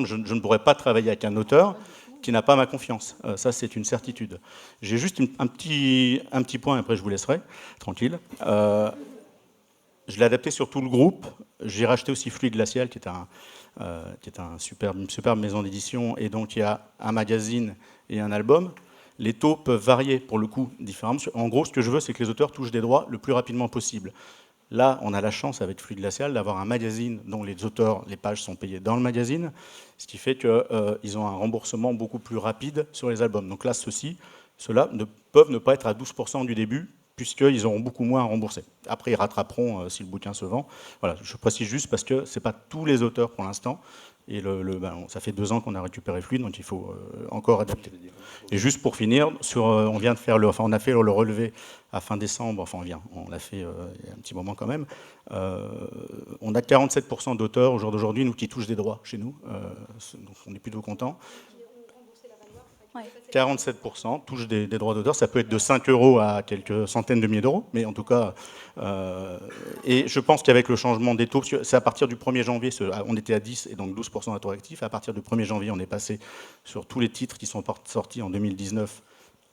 Speaker 6: Je ne pourrais pas travailler avec un auteur qui n'a pas ma confiance. Ça, c'est une certitude. J'ai juste un petit point, après je vous laisserai, tranquille. Je l'ai adapté sur tout le groupe. J'ai racheté aussi Fluide Glacial, qui est une superbe maison d'édition. Et donc, il y a un magazine et un album. Les taux peuvent varier, pour le coup, différemment. En gros, ce que je veux, c'est que les auteurs touchent des droits le plus rapidement possible. Là, on a la chance, avec Fluide Glacial, d'avoir un magazine dont les auteurs, les pages sont payées dans le magazine, ce qui fait qu'ils ont un remboursement beaucoup plus rapide sur les albums. Donc là, ceux-là peuvent ne pas être à 12% du début, puisqu'ils auront beaucoup moins à rembourser. Après, ils rattraperont si le bouquin se vend. Voilà, je précise juste parce que ce n'est pas tous les auteurs pour l'instant. Et ça fait 2 ans qu'on a récupéré Fluide, donc il faut encore adapter. Et juste pour finir, on vient de faire on a fait le relevé à fin décembre, on l'a fait il y a un petit moment quand même. On a 47% d'auteurs au jour d'aujourd'hui qui touchent des droits chez nous, donc on est plutôt content. 47% touchent des droits d'auteur, ça peut être de 5 € à quelques centaines de milliers d'euros, mais en tout cas, et je pense qu'avec le changement des taux, c'est à partir du 1er janvier, on était à 10 et donc 12% à taux actif, à partir du 1er janvier, on est passé sur tous les titres qui sont sortis en 2019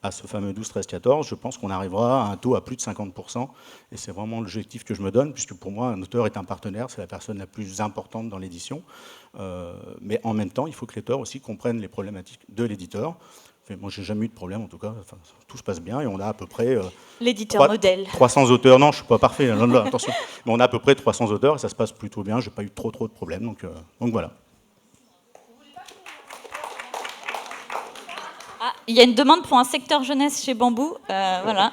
Speaker 6: à ce fameux 12, 13, 14, je pense qu'on arrivera à un taux à plus de 50%, et c'est vraiment l'objectif que je me donne, puisque pour moi, un auteur est un partenaire, c'est la personne la plus importante dans l'édition, mais en même temps, il faut que l'auteur aussi comprenne les problématiques de l'éditeur. Moi, j'ai jamais eu de problème, en tout cas, tout se passe bien, et on a à peu près...
Speaker 3: L'éditeur modèle.
Speaker 6: 300 auteurs, non, je ne suis pas parfait, là, attention, mais on a à peu près 300 auteurs, et ça se passe plutôt bien, je n'ai pas eu trop de problèmes, donc voilà.
Speaker 3: Ah, il y a une demande pour un secteur jeunesse chez Bambou. Voilà.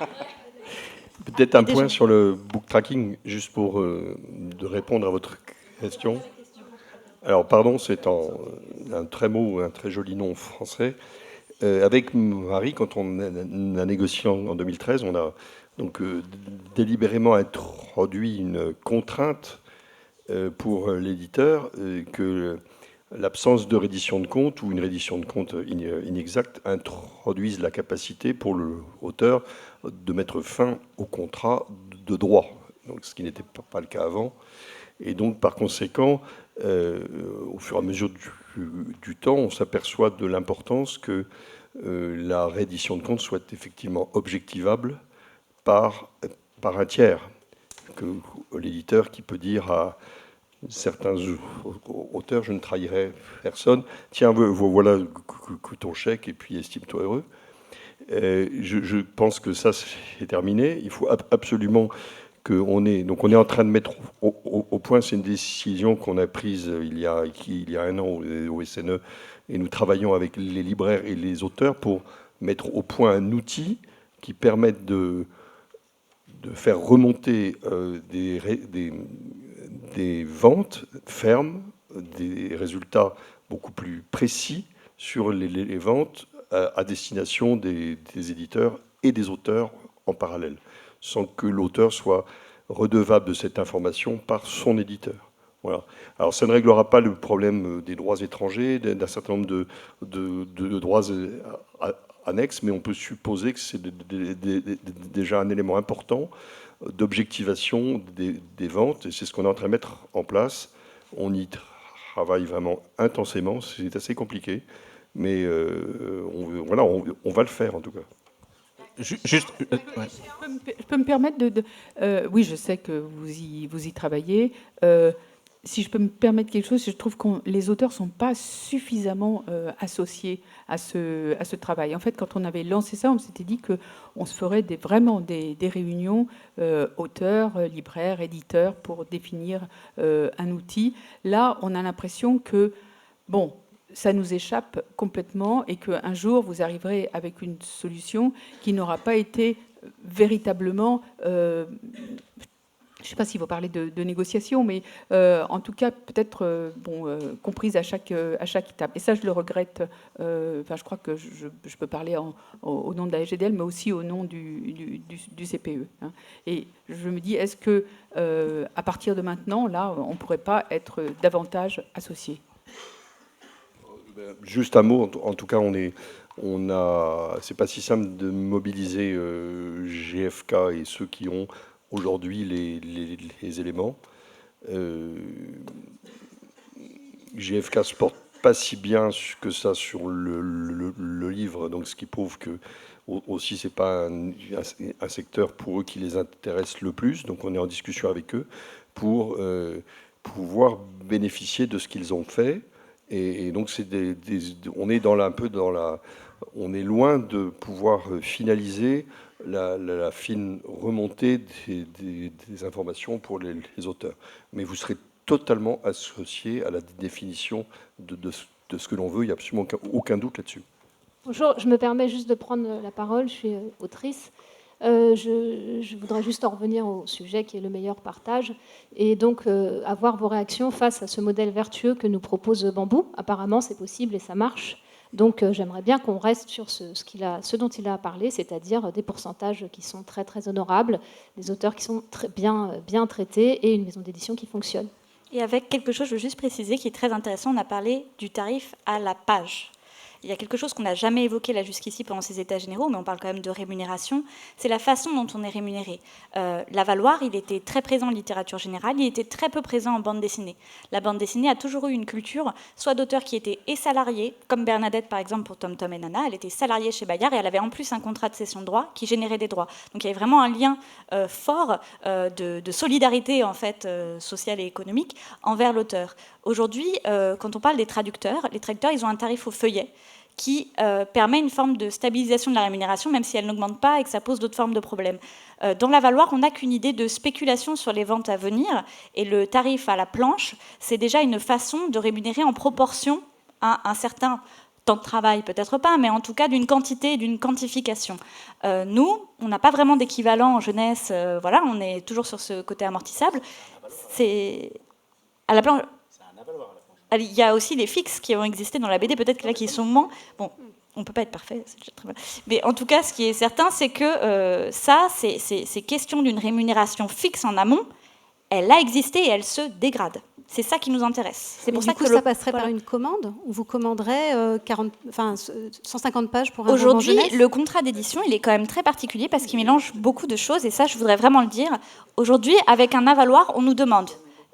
Speaker 4: Peut-être un point sur le book tracking, juste pour de répondre à votre question. Alors, pardon, c'est un très joli nom français. Avec Marie, quand on a négocié en 2013, on a donc délibérément introduit une contrainte pour l'éditeur que l'absence de reddition de compte ou une reddition de compte inexacte introduise la capacité pour l'auteur de mettre fin au contrat de droit, donc, ce qui n'était pas le cas avant. Et donc, par conséquent, au fur et à mesure du temps, on s'aperçoit de l'importance que la reddition de compte soit effectivement objectivable par un tiers, que l'éditeur qui peut dire à certains auteurs, je ne trahirai personne, tiens, voilà ton chèque et puis estime-toi heureux. Je pense que ça, c'est terminé. Il faut absolument qu'on ait... Donc on est en train de mettre au point, c'est une décision qu'on a prise il y a 1 an au SNE, et nous travaillons avec les libraires et les auteurs pour mettre au point un outil qui permette de faire remonter des ventes fermes, des résultats beaucoup plus précis sur les ventes à destination des éditeurs et des auteurs en parallèle, sans que l'auteur soit redevable de cette information par son éditeur. Voilà. Alors ça ne réglera pas le problème des droits étrangers, d'un certain nombre de droits annexes, mais on peut supposer que c'est déjà un élément important d'objectivation des ventes, et c'est ce qu'on est en train de mettre en place. On y travaille vraiment intensément, c'est assez compliqué, mais on va le faire en tout cas.
Speaker 6: Juste, ouais.
Speaker 2: Je peux me permettre oui, je sais que vous y travaillez. Si je peux me permettre quelque chose, je trouve que les auteurs ne sont pas suffisamment associés à ce travail. En fait, quand on avait lancé ça, on s'était dit qu'on se ferait vraiment des réunions auteurs, libraires, éditeurs pour définir un outil. Là, on a l'impression que, bon, ça nous échappe complètement et qu'un jour, vous arriverez avec une solution qui n'aura pas été véritablement... je ne sais pas s'il faut parler de négociation, mais en tout cas, peut-être comprise à chaque étape. Et ça, je le regrette. Je crois que je peux parler au nom de la SGDL, mais aussi au nom du CPE. Hein. Et je me dis, est-ce que à partir de maintenant, là, on ne pourrait pas être davantage associés ?
Speaker 4: Juste un mot. En tout cas, c'est pas si simple de mobiliser GFK et ceux qui ont aujourd'hui les éléments. GFK se porte pas si bien que ça sur le livre, donc ce qui prouve que aussi c'est pas un secteur pour eux qui les intéresse le plus. Donc on est en discussion avec eux pour pouvoir bénéficier de ce qu'ils ont fait. Et donc on est on est loin de pouvoir finaliser la fine remontée des informations pour les auteurs. Mais vous serez totalement associé à la définition de ce que l'on veut. Il n'y a absolument aucun doute là-dessus.
Speaker 7: Bonjour, je me permets juste de prendre la parole. Je suis autrice. Je voudrais juste en revenir au sujet qui est le meilleur partage et donc avoir vos réactions face à ce modèle vertueux que nous propose Bambou. Apparemment, c'est possible et ça marche. Donc j'aimerais bien qu'on reste sur ce dont il a parlé, c'est-à-dire des pourcentages qui sont très, très honorables, des auteurs qui sont très bien traités et une maison d'édition qui fonctionne.
Speaker 3: Et avec quelque chose, je veux juste préciser, qui est très intéressant, on a parlé du tarif à la page. Il y a quelque chose qu'on n'a jamais évoqué là jusqu'ici pendant ces états généraux, mais on parle quand même de rémunération, c'est la façon dont on est rémunéré. Lavalloire, il était très présent en littérature générale, il était très peu présent en bande dessinée. La bande dessinée a toujours eu une culture, soit d'auteurs qui étaient et salariés, comme Bernadette par exemple pour Tom Tom et Nana, elle était salariée chez Bayard et elle avait en plus un contrat de cession de droits qui générait des droits. Donc il y avait vraiment un lien fort de solidarité en fait, sociale et économique envers l'auteur. Aujourd'hui, quand on parle des traducteurs, les traducteurs ils ont un tarif au feuillet qui permet une forme de stabilisation de la rémunération, même si elle n'augmente pas et que ça pose d'autres formes de problèmes. Dans Lavalloire, on n'a qu'une idée de spéculation sur les ventes à venir, et le tarif à la planche, c'est déjà une façon de rémunérer en proportion à un certain temps de travail, peut-être pas, mais en tout cas d'une quantité et d'une quantification. Nous, on n'a pas vraiment d'équivalent en jeunesse, voilà, on est toujours sur ce côté amortissable. C'est à la planche. Il y a aussi les fixes qui ont existé dans la BD, peut-être que là, qui sont moins... Bon, on ne peut pas être parfait, c'est déjà très bien. Mais en tout cas, ce qui est certain, c'est que ces questions d'une rémunération fixe en amont, elle a existé et elle se dégrade. C'est ça qui nous intéresse. C'est pour ça que
Speaker 1: ça passerait par une commande où vous commanderez 150 pages pour un roman
Speaker 3: Aujourd'hui,
Speaker 1: jeunesse.
Speaker 3: le contrat d'édition, il est quand même très particulier parce qu'il mélange beaucoup de choses, et ça, je voudrais vraiment le dire. Aujourd'hui, avec un avaloir, on nous demande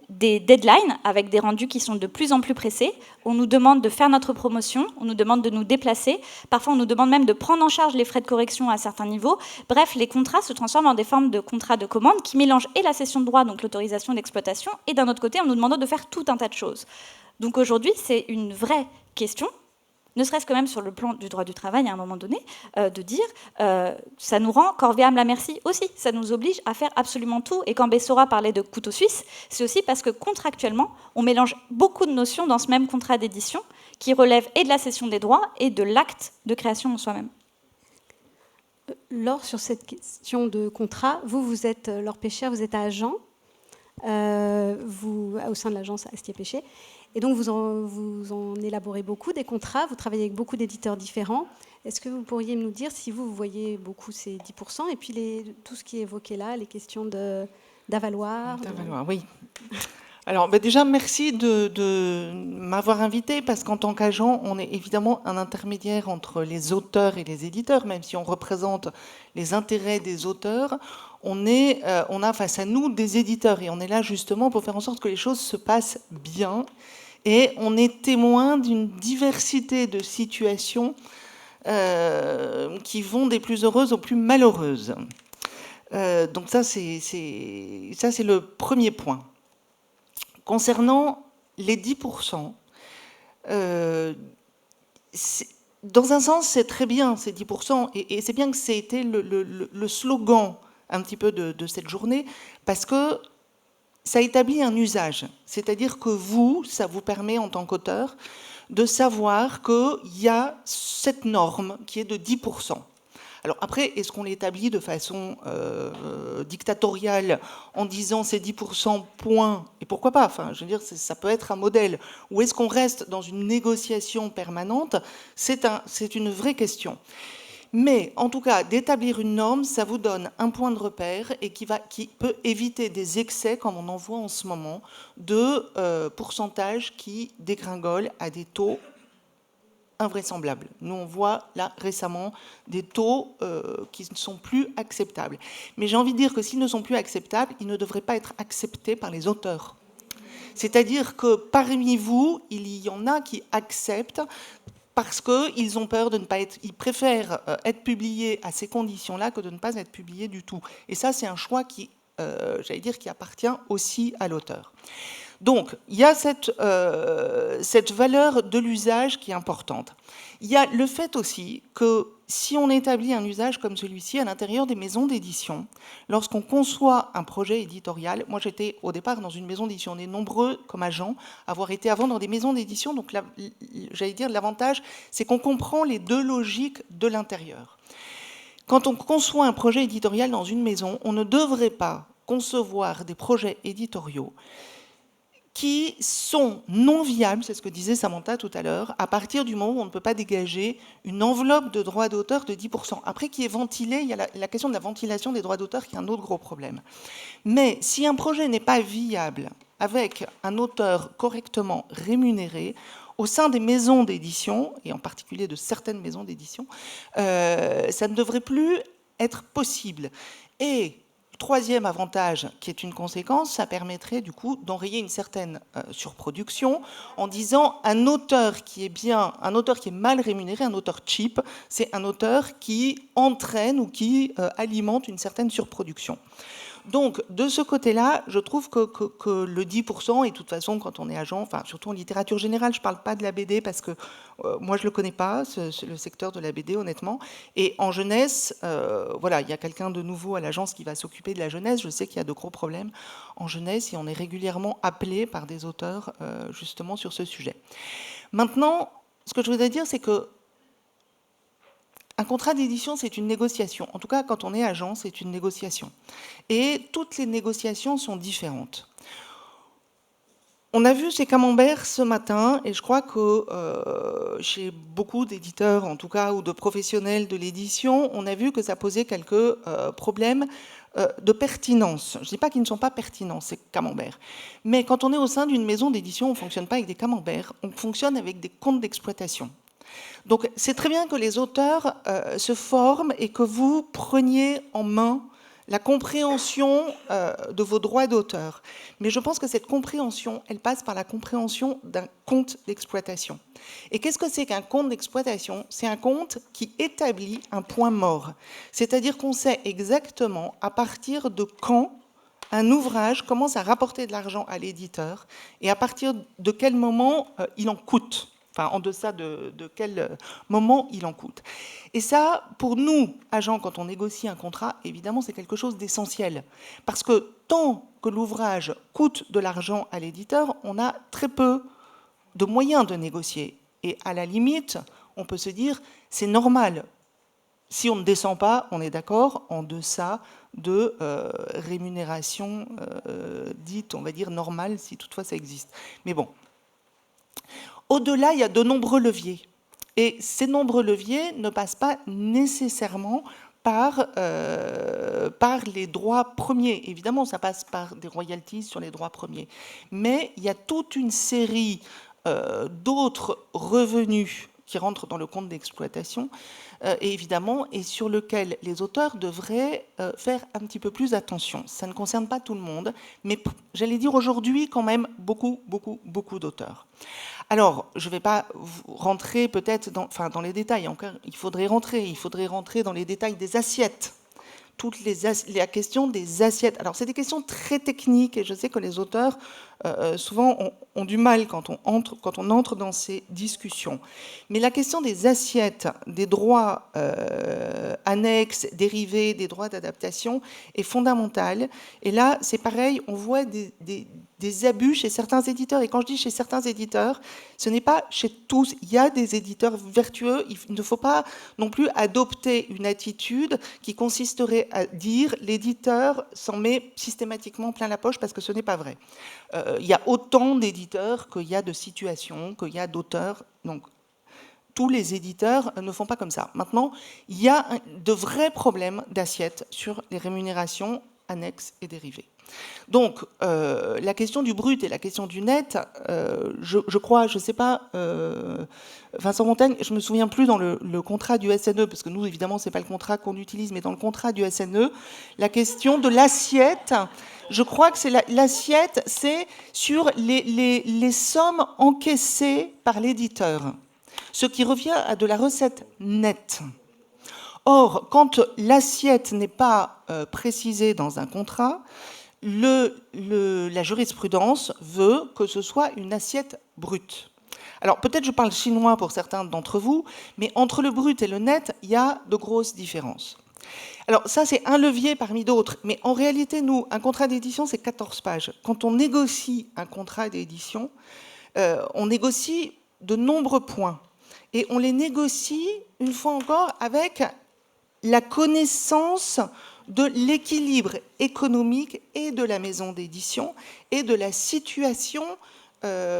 Speaker 3: des deadlines avec des rendus qui sont de plus en plus pressés. On nous demande de faire notre promotion, on nous demande de nous déplacer. Parfois, on nous demande même de prendre en charge les frais de correction à certains niveaux. Bref, les contrats se transforment en des formes de contrats de commande qui mélangent et la cession de droit, donc l'autorisation d'exploitation, et d'un autre côté, on nous demande de faire tout un tas de choses. Donc aujourd'hui, c'est une vraie question, ne serait-ce que même sur le plan du droit du travail à un moment donné, de dire ça nous rend corvéables à merci aussi, ça nous oblige à faire absolument tout. Et quand Bessora parlait de couteau suisse, c'est aussi parce que contractuellement, on mélange beaucoup de notions dans ce même contrat d'édition qui relèvent et de la cession des droits et de l'acte de création en soi-même.
Speaker 1: Laure, sur cette question de contrat, vous êtes Laure Péchère, vous êtes agent au sein de l'agence Astier Péché. Et donc, vous en élaborez beaucoup des contrats, vous travaillez avec beaucoup d'éditeurs différents. Est-ce que vous pourriez nous dire si vous voyez beaucoup ces 10% et puis tout ce qui est évoqué là, les questions d'avaloir
Speaker 8: Oui. Alors, déjà, merci de m'avoir invité, parce qu'en tant qu'agent, on est évidemment un intermédiaire entre les auteurs et les éditeurs, même si on représente les intérêts des auteurs. On a face à nous des éditeurs, et on est là justement pour faire en sorte que les choses se passent bien. Et on est témoin d'une diversité de situations qui vont des plus heureuses aux plus malheureuses. Donc ça, c'est le premier point. Concernant les 10%, dans un sens, c'est très bien, ces 10%, et c'est bien que ça ait été le slogan un petit peu de cette journée, parce que ça établit un usage. C'est-à-dire que ça vous permet, en tant qu'auteur, de savoir qu'il y a cette norme qui est de 10%. Alors après, est-ce qu'on l'établit de façon dictatoriale en disant c'est 10% point, et pourquoi pas, enfin, je veux dire, ça peut être un modèle, ou est-ce qu'on reste dans une négociation permanente? C'est une vraie question. Mais en tout cas, d'établir une norme, ça vous donne un point de repère et qui peut éviter des excès, comme on en voit en ce moment, de pourcentages qui dégringolent à des taux invraisemblables. Nous, on voit là récemment des taux qui ne sont plus acceptables. Mais j'ai envie de dire que s'ils ne sont plus acceptables, ils ne devraient pas être acceptés par les auteurs. C'est-à-dire que parmi vous, il y en a qui acceptent parce qu'ils ont peur de ne pas être... Ils préfèrent être publiés à ces conditions-là que de ne pas être publiés du tout. Et ça, c'est un choix qui, qui appartient aussi à l'auteur. Donc, il y a cette valeur de l'usage qui est importante. Il y a le fait aussi que si on établit un usage comme celui-ci à l'intérieur des maisons d'édition, lorsqu'on conçoit un projet éditorial, moi j'étais au départ dans une maison d'édition, on est nombreux comme agents à avoir été avant dans des maisons d'édition, donc l'avantage, c'est qu'on comprend les deux logiques de l'intérieur. quand on conçoit un projet éditorial dans une maison, on ne devrait pas concevoir des projets éditoriaux qui sont non viables, c'est ce que disait Samantha tout à l'heure, à partir du moment où on ne peut pas dégager une enveloppe de droits d'auteur de 10%. Après, qui est ventilée, il y a la question de la ventilation des droits d'auteur qui est un autre gros problème. Mais si un projet n'est pas viable avec un auteur correctement rémunéré, au sein des maisons d'édition, et en particulier de certaines maisons d'édition, ça ne devrait plus être possible. Et troisième avantage, qui est une conséquence, ça permettrait du coup d'enrayer une certaine surproduction en disant un auteur qui est bien, un auteur qui est mal rémunéré, un auteur cheap, c'est un auteur qui entraîne ou qui alimente une certaine surproduction. Donc, de ce côté-là, je trouve que le 10%, et de toute façon, quand on est agent, enfin, surtout en littérature générale, je ne parle pas de la BD parce que moi, je ne le connais pas, le secteur de la BD, honnêtement. Et en jeunesse, voilà, il y a quelqu'un de nouveau à l'agence qui va s'occuper de la jeunesse. Je sais qu'il y a de gros problèmes en jeunesse et on est régulièrement appelé par des auteurs, justement, sur ce sujet. Maintenant, ce que je voudrais dire, c'est que un contrat d'édition, c'est une négociation. En tout cas, quand on est agent, c'est une négociation. Et toutes les négociations sont différentes. On a vu chez Camembert ce matin, et je crois que chez beaucoup d'éditeurs, en tout cas, ou de professionnels de l'édition, on a vu que ça posait quelques problèmes de pertinence. Je ne dis pas qu'ils ne sont pas pertinents, ces camemberts. Mais quand on est au sein d'une maison d'édition, on ne fonctionne pas avec des camemberts, on fonctionne avec des comptes d'exploitation. Donc c'est très bien que les auteurs se forment et que vous preniez en main la compréhension de vos droits d'auteur. Mais je pense que cette compréhension, elle passe par la compréhension d'un compte d'exploitation. Et qu'est-ce que c'est qu'un compte d'exploitation? C'est un compte qui établit un point mort. C'est-à-dire qu'on sait exactement à partir de quand un ouvrage commence à rapporter de l'argent à l'éditeur et à partir de quel moment il en coûte. Enfin, en deçà de quel moment il en coûte. Et ça, pour nous, agents, quand on négocie un contrat, évidemment, c'est quelque chose d'essentiel. Parce que tant que l'ouvrage coûte de l'argent à l'éditeur, on a très peu de moyens de négocier. Et à la limite, on peut se dire, c'est normal. Si on ne descend pas, on est d'accord, en deçà de rémunération dite, on va dire, normale, si toutefois ça existe. Mais bon. Au-delà, il y a de nombreux leviers. Et ces nombreux leviers ne passent pas nécessairement par les droits premiers. Évidemment, ça passe par des royalties sur les droits premiers. Mais il y a toute une série d'autres revenus qui rentrent dans le compte d'exploitation, et évidemment, et sur lequel les auteurs devraient faire un petit peu plus attention. Ça ne concerne pas tout le monde, mais j'allais dire aujourd'hui quand même beaucoup d'auteurs. Alors, je ne vais pas rentrer peut-être dans les détails, encore, il faudrait rentrer dans les détails des assiettes. La question des assiettes. Alors, c'est des questions très techniques et je sais que les auteurs, souvent, ont du mal quand on entre dans ces discussions. Mais la question des assiettes, des droits annexes, dérivés, des droits d'adaptation est fondamentale. Et là, c'est pareil, on voit des abus chez certains éditeurs. Et quand je dis chez certains éditeurs, ce n'est pas chez tous. Il y a des éditeurs vertueux. Il ne faut pas non plus adopter une attitude qui consisterait à dire l'éditeur s'en met systématiquement plein la poche parce que ce n'est pas vrai. Il y a autant d'éditeurs qu'il y a de situations, qu'il y a d'auteurs. Donc, tous les éditeurs ne font pas comme ça. Maintenant, il y a de vrais problèmes d'assiette sur les rémunérations annexes et dérivées. Donc, la question du brut et la question du net, je crois, je ne sais pas, Vincent Montaigne, je ne me souviens plus dans le contrat du SNE, parce que nous, évidemment, ce n'est pas le contrat qu'on utilise, mais dans le contrat du SNE, la question de l'assiette, je crois que c'est l'assiette, c'est sur les sommes encaissées par l'éditeur, ce qui revient à de la recette nette. Or, quand l'assiette n'est pas précisée dans un contrat, la jurisprudence veut que ce soit une assiette brute. Alors peut-être je parle chinois pour certains d'entre vous, mais entre le brut et le net, il y a de grosses différences. Alors ça, c'est un levier parmi d'autres, mais en réalité, nous, un contrat d'édition, c'est 14 pages. Quand on négocie un contrat d'édition, on négocie de nombreux points. Et on les négocie, une fois encore, avec la connaissance de l'équilibre économique et de la maison d'édition et de la situation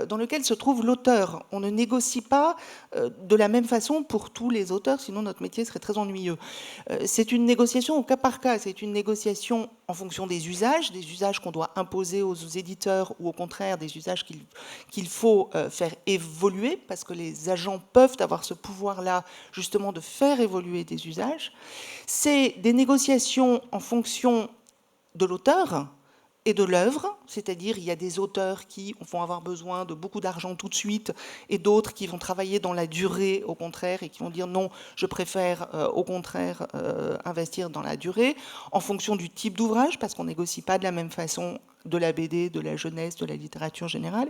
Speaker 8: dans lequel se trouve l'auteur. On ne négocie pas de la même façon pour tous les auteurs, sinon notre métier serait très ennuyeux. C'est une négociation au cas par cas, c'est une négociation en fonction des usages qu'on doit imposer aux éditeurs ou au contraire des usages qu'il faut faire évoluer, parce que les agents peuvent avoir ce pouvoir-là justement de faire évoluer des usages. C'est des négociations en fonction de l'auteur et de l'œuvre, c'est-à-dire il y a des auteurs qui vont avoir besoin de beaucoup d'argent tout de suite et d'autres qui vont travailler dans la durée au contraire et qui vont dire non, je préfère au contraire investir dans la durée, en fonction du type d'ouvrage, parce qu'on négocie pas de la même façon de la BD, de la jeunesse, de la littérature générale,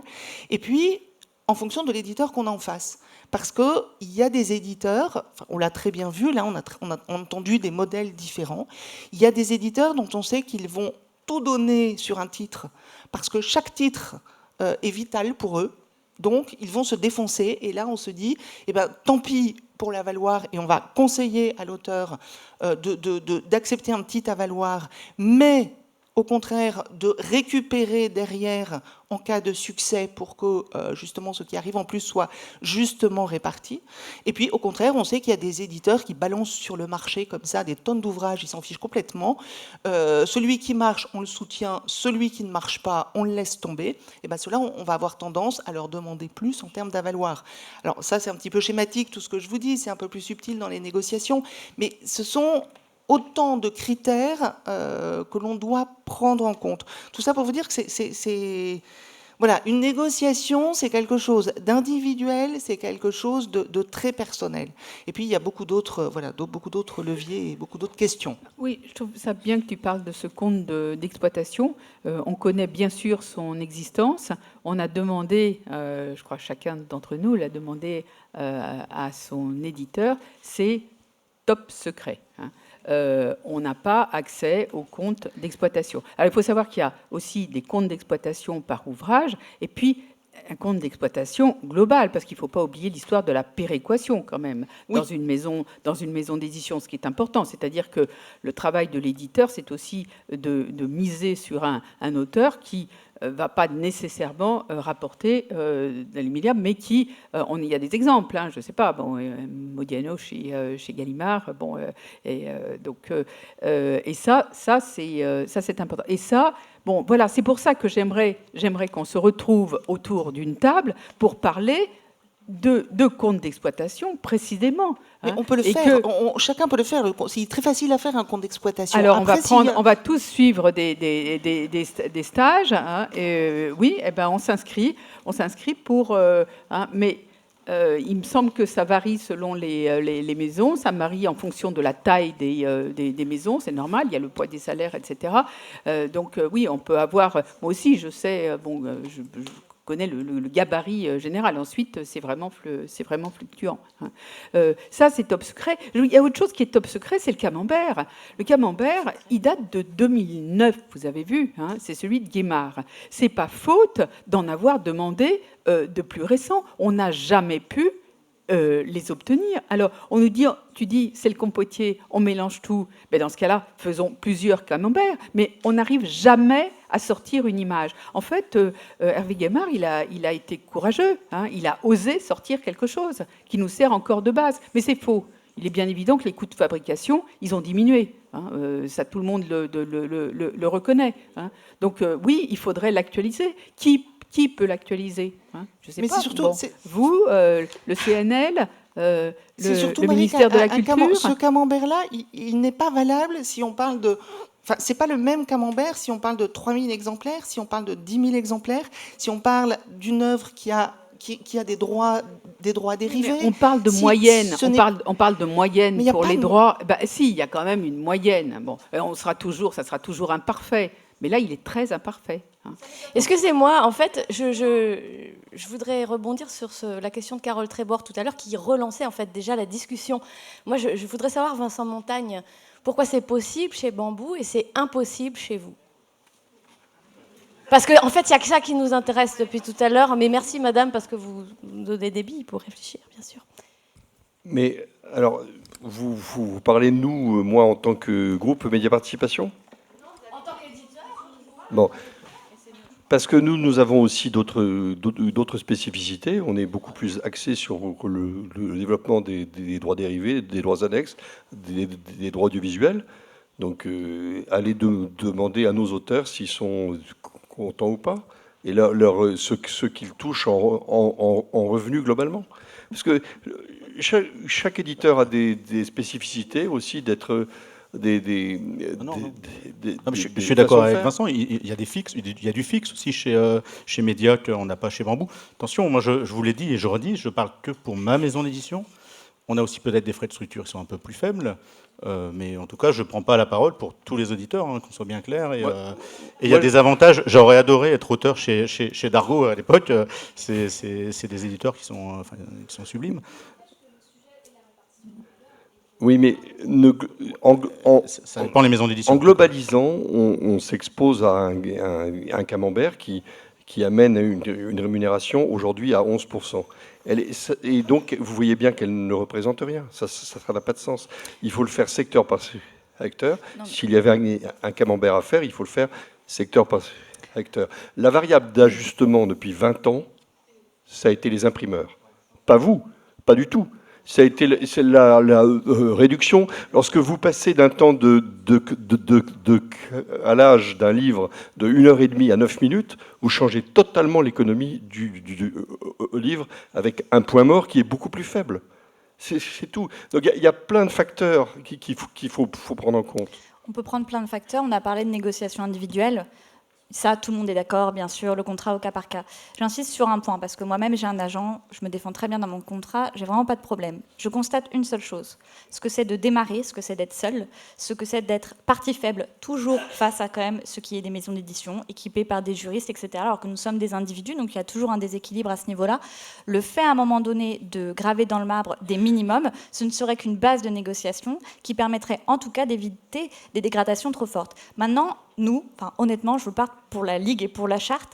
Speaker 8: et puis en fonction de l'éditeur qu'on a en face. Parce qu'il y a des éditeurs, enfin, on l'a très bien vu, là on a entendu des modèles différents, il y a des éditeurs dont on sait qu'ils vont tout donner sur un titre, parce que chaque titre est vital pour eux, donc ils vont se défoncer, et là on se dit, eh ben, tant pis pour l'avaloir, et on va conseiller à l'auteur d'accepter un petit avaloir, mais au contraire de récupérer derrière en cas de succès pour que justement ce qui arrive en plus soit justement réparti. Et puis au contraire, on sait qu'il y a des éditeurs qui balancent sur le marché comme ça des tonnes d'ouvrages, ils s'en fichent complètement. Celui qui marche, on le soutient, celui qui ne marche pas, on le laisse tomber. Et bien ceux-là, on va avoir tendance à leur demander plus en termes d'avaloir. Alors ça, c'est un petit peu schématique, tout ce que je vous dis, c'est un peu plus subtil dans les négociations, mais ce sont autant de critères que l'on doit prendre en compte. Tout ça pour vous dire que c'est voilà, une négociation, c'est quelque chose d'individuel, c'est quelque chose de très personnel. Et puis il y a beaucoup d'autres beaucoup d'autres leviers et beaucoup d'autres questions.
Speaker 2: Oui, je trouve ça bien que tu parles de ce compte d'exploitation. On connaît bien sûr son existence. On a demandé, je crois chacun d'entre nous l'a demandé à son éditeur, c'est top secret. Hein. On n'a pas accès aux comptes d'exploitation. Alors, il faut savoir qu'il y a aussi des comptes d'exploitation par ouvrage, et puis un compte d'exploitation global, parce qu'il ne faut pas oublier l'histoire de la péréquation quand même, oui, dans une maison d'édition, ce qui est important. C'est-à-dire que le travail de l'éditeur, c'est aussi de miser sur un auteur qui va pas nécessairement rapporter des milliards, mais qui, il y a des exemples, hein, je ne sais pas, Modiano chez Gallimard, et ça c'est important. Et ça, voilà, c'est pour ça que j'aimerais qu'on se retrouve autour d'une table pour parler de comptes d'exploitation précisément.
Speaker 8: Mais on peut le faire. Chacun peut le faire. C'est très facile à faire un compte d'exploitation.
Speaker 2: Alors on va tous suivre des stages. Hein, et, oui, eh ben on s'inscrit pour. Mais il me semble que ça varie selon les maisons. Ça varie en fonction de la taille des maisons. C'est normal. Il y a le poids des salaires, etc. Donc oui, on peut avoir. Moi aussi, je sais. Je connais le gabarit général. Ensuite, c'est vraiment fluctuant. Hein. Ça, c'est top secret. Il y a autre chose qui est top secret, c'est le camembert. Le camembert, il date de 2009, vous avez vu. Hein, c'est celui de Guémard. C'est pas faute d'en avoir demandé de plus récents. On n'a jamais pu les obtenir. Alors, on nous dit, tu dis, c'est le compotier, on mélange tout. Mais dans ce cas-là, faisons plusieurs camemberts, mais on n'arrive jamais à sortir une image. En fait, Hervé Guémard, il a été courageux. Hein, il a osé sortir quelque chose qui nous sert encore de base. Mais c'est faux. Il est bien évident que les coûts de fabrication, ils ont diminué. Hein, ça, tout le monde le reconnaît. Hein. Donc, oui, il faudrait l'actualiser. Qui peut l'actualiser, hein? Je sais pas.
Speaker 8: Surtout,
Speaker 2: vous, le CNL, le ministère de la Culture.
Speaker 8: Ce camembert-là, il n'est pas valable si on parle de... Enfin, c'est pas le même camembert si on parle de 3000 exemplaires, si on parle de 10 000 exemplaires, si on parle d'une œuvre qui a des droits dérivés.
Speaker 2: Mais on parle de moyenne. On parle de moyenne pour les droits. Si, il y a quand même une moyenne. Bon, ça sera toujours imparfait. Mais là, il est très imparfait. Hein.
Speaker 9: Excusez-moi, en fait, je voudrais rebondir sur la question de Carole Trébord tout à l'heure, qui relançait en fait déjà la discussion. Moi, je voudrais savoir, Vincent Montagne, pourquoi c'est possible chez Bambou et c'est impossible chez vous? Parce qu'en fait, il n'y a que ça qui nous intéresse depuis tout à l'heure. Mais merci, madame, parce que vous nous donnez des billes pour réfléchir, bien sûr.
Speaker 4: Mais alors, vous parlez de nous, moi, en tant que groupe Média Participation ?
Speaker 9: En tant qu'éditeur.
Speaker 4: Bon. Parce que nous avons aussi d'autres spécificités. On est beaucoup plus axé sur le développement des droits dérivés, des droits annexes, des droits audiovisuels. Donc, allez demander à nos auteurs s'ils sont contents ou pas, et ce qu'ils touchent en revenus globalement. Parce que chaque éditeur a des spécificités aussi d'être... Je
Speaker 6: suis d'accord avec Vincent, il y a des fixes, il y a du fixe aussi chez Média qu'on n'a pas chez Bambou. Attention, moi je vous l'ai dit et je redis, je parle que pour ma maison d'édition. On a aussi peut-être des frais de structure qui sont un peu plus faibles, mais en tout cas, je ne prends pas la parole pour tous les auditeurs, hein, qu'on soit bien clair. Et il y a des avantages. J'aurais adoré être auteur chez Dargaud à l'époque. C'est des éditeurs qui sont sublimes.
Speaker 4: Oui, mais
Speaker 6: ça dépend des maisons d'édition.
Speaker 4: En globalisant, on s'expose à un camembert qui amène une rémunération aujourd'hui à 11%. Et donc, vous voyez bien qu'elle ne représente rien. Ça n'a pas de sens. Il faut le faire secteur par secteur. S'il y avait un camembert à faire, il faut le faire secteur par secteur. La variable d'ajustement depuis 20 ans, ça a été les imprimeurs. Pas vous, pas du tout. Ça a été la réduction. Lorsque vous passez d'un temps à l'âge d'un livre de 1h30 à 9 minutes, vous changez totalement l'économie du livre avec un point mort qui est beaucoup plus faible. C'est tout. Donc il y a plein de facteurs qu'il faut prendre en compte.
Speaker 3: On peut prendre plein de facteurs. On a parlé de négociations individuelles. Ça, tout le monde est d'accord, bien sûr, le contrat au cas par cas. J'insiste sur un point, parce que moi-même, j'ai un agent, je me défends très bien dans mon contrat, j'ai vraiment pas de problème. Je constate une seule chose, ce que c'est de démarrer, ce que c'est d'être seul, ce que c'est d'être partie faible, toujours face à quand même ce qui est des maisons d'édition, équipées par des juristes, etc., alors que nous sommes des individus, donc il y a toujours un déséquilibre à ce niveau-là. Le fait, à un moment donné, de graver dans le marbre des minimums, ce ne serait qu'une base de négociation qui permettrait, en tout cas, d'éviter des dégradations trop fortes. Maintenant, nous, honnêtement, je vous parle pour la Ligue et pour la charte,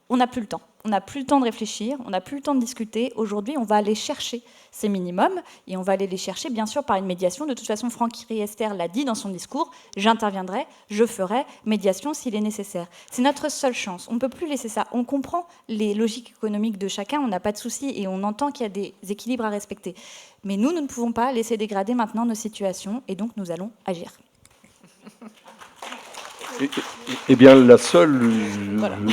Speaker 3: on n'a plus le temps. On n'a plus le temps de réfléchir, on n'a plus le temps de discuter. Aujourd'hui, on va aller chercher ces minimums et on va aller les chercher, bien sûr, par une médiation. De toute façon, Franck Riester l'a dit dans son discours, j'interviendrai, je ferai médiation s'il est nécessaire. C'est notre seule chance. On ne peut plus laisser ça. On comprend les logiques économiques de chacun, on n'a pas de souci et on entend qu'il y a des équilibres à respecter. Mais nous ne pouvons pas laisser dégrader maintenant nos situations et donc nous allons agir.
Speaker 4: Eh bien, la seule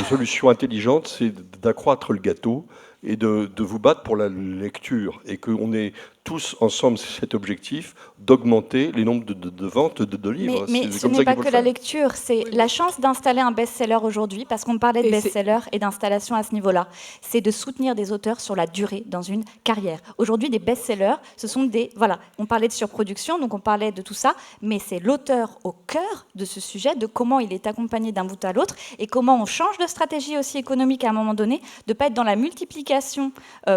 Speaker 4: solution intelligente, c'est d'accroître le gâteau et de vous battre pour la lecture. Et qu'on ait tous ensemble cet objectif d'augmenter les nombres de ventes de livres.
Speaker 3: Mais ce n'est pas que la lecture, c'est la chance d'installer un best-seller aujourd'hui, parce qu'on parlait de best-seller et d'installation à ce niveau-là. C'est de soutenir des auteurs sur la durée dans une carrière. Aujourd'hui, des best-sellers, ce sont des... Voilà, on parlait de surproduction, donc on parlait de tout ça, mais c'est l'auteur au cœur de ce sujet, de comment il est accompagné d'un bout à l'autre, et comment on change de stratégie aussi économique à un moment donné, de ne pas être dans la multiplication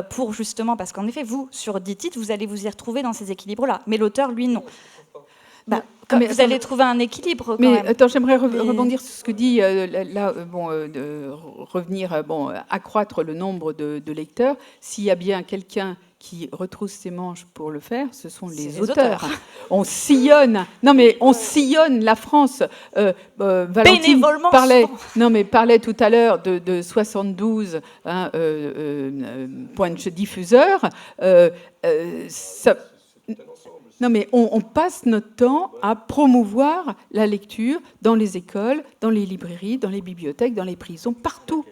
Speaker 3: pour justement... Parce qu'en effet, vous, sur 10 titres, vous allez vous y retrouver dans ces équilibres-là. Mais l'auteur, lui, non. Vous allez trouver un équilibre.
Speaker 2: Mais attends, j'aimerais rebondir sur ce que dit revenir, accroître le nombre de lecteurs. S'il y a bien quelqu'un qui retrousse ses manches pour le faire, ce sont les auteurs. On sillonne. Non, mais on sillonne la France. Valentine parlait tout à l'heure de 72 points de diffuseurs. Non, mais on passe notre temps à promouvoir la lecture dans les écoles, dans les librairies, dans les bibliothèques, dans les prisons, partout.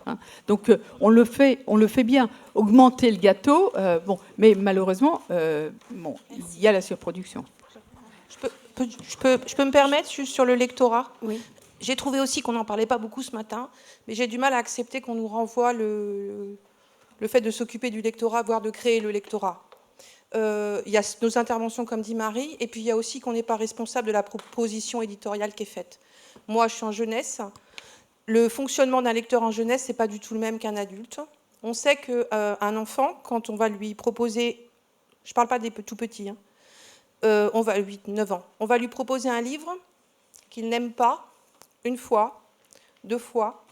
Speaker 2: Hein. Donc, on le fait bien. Augmenter le gâteau, mais malheureusement, il y a la surproduction.
Speaker 10: Je peux me permettre sur le lectorat ?
Speaker 1: Oui.
Speaker 10: J'ai trouvé aussi qu'on n'en parlait pas beaucoup ce matin, mais j'ai du mal à accepter qu'on nous renvoie le fait de s'occuper du lectorat, voire de créer le lectorat. Il y a nos interventions, comme dit Marie, et puis il y a aussi qu'on n'est pas responsable de la proposition éditoriale qui est faite. Moi, je suis en jeunesse. Le fonctionnement d'un lecteur en jeunesse, c'est pas du tout le même qu'un adulte. On sait qu'un enfant, quand on va lui proposer, je parle pas des tout petits, on va 8-9 ans, on va lui proposer un livre qu'il n'aime pas, une fois, 2 fois,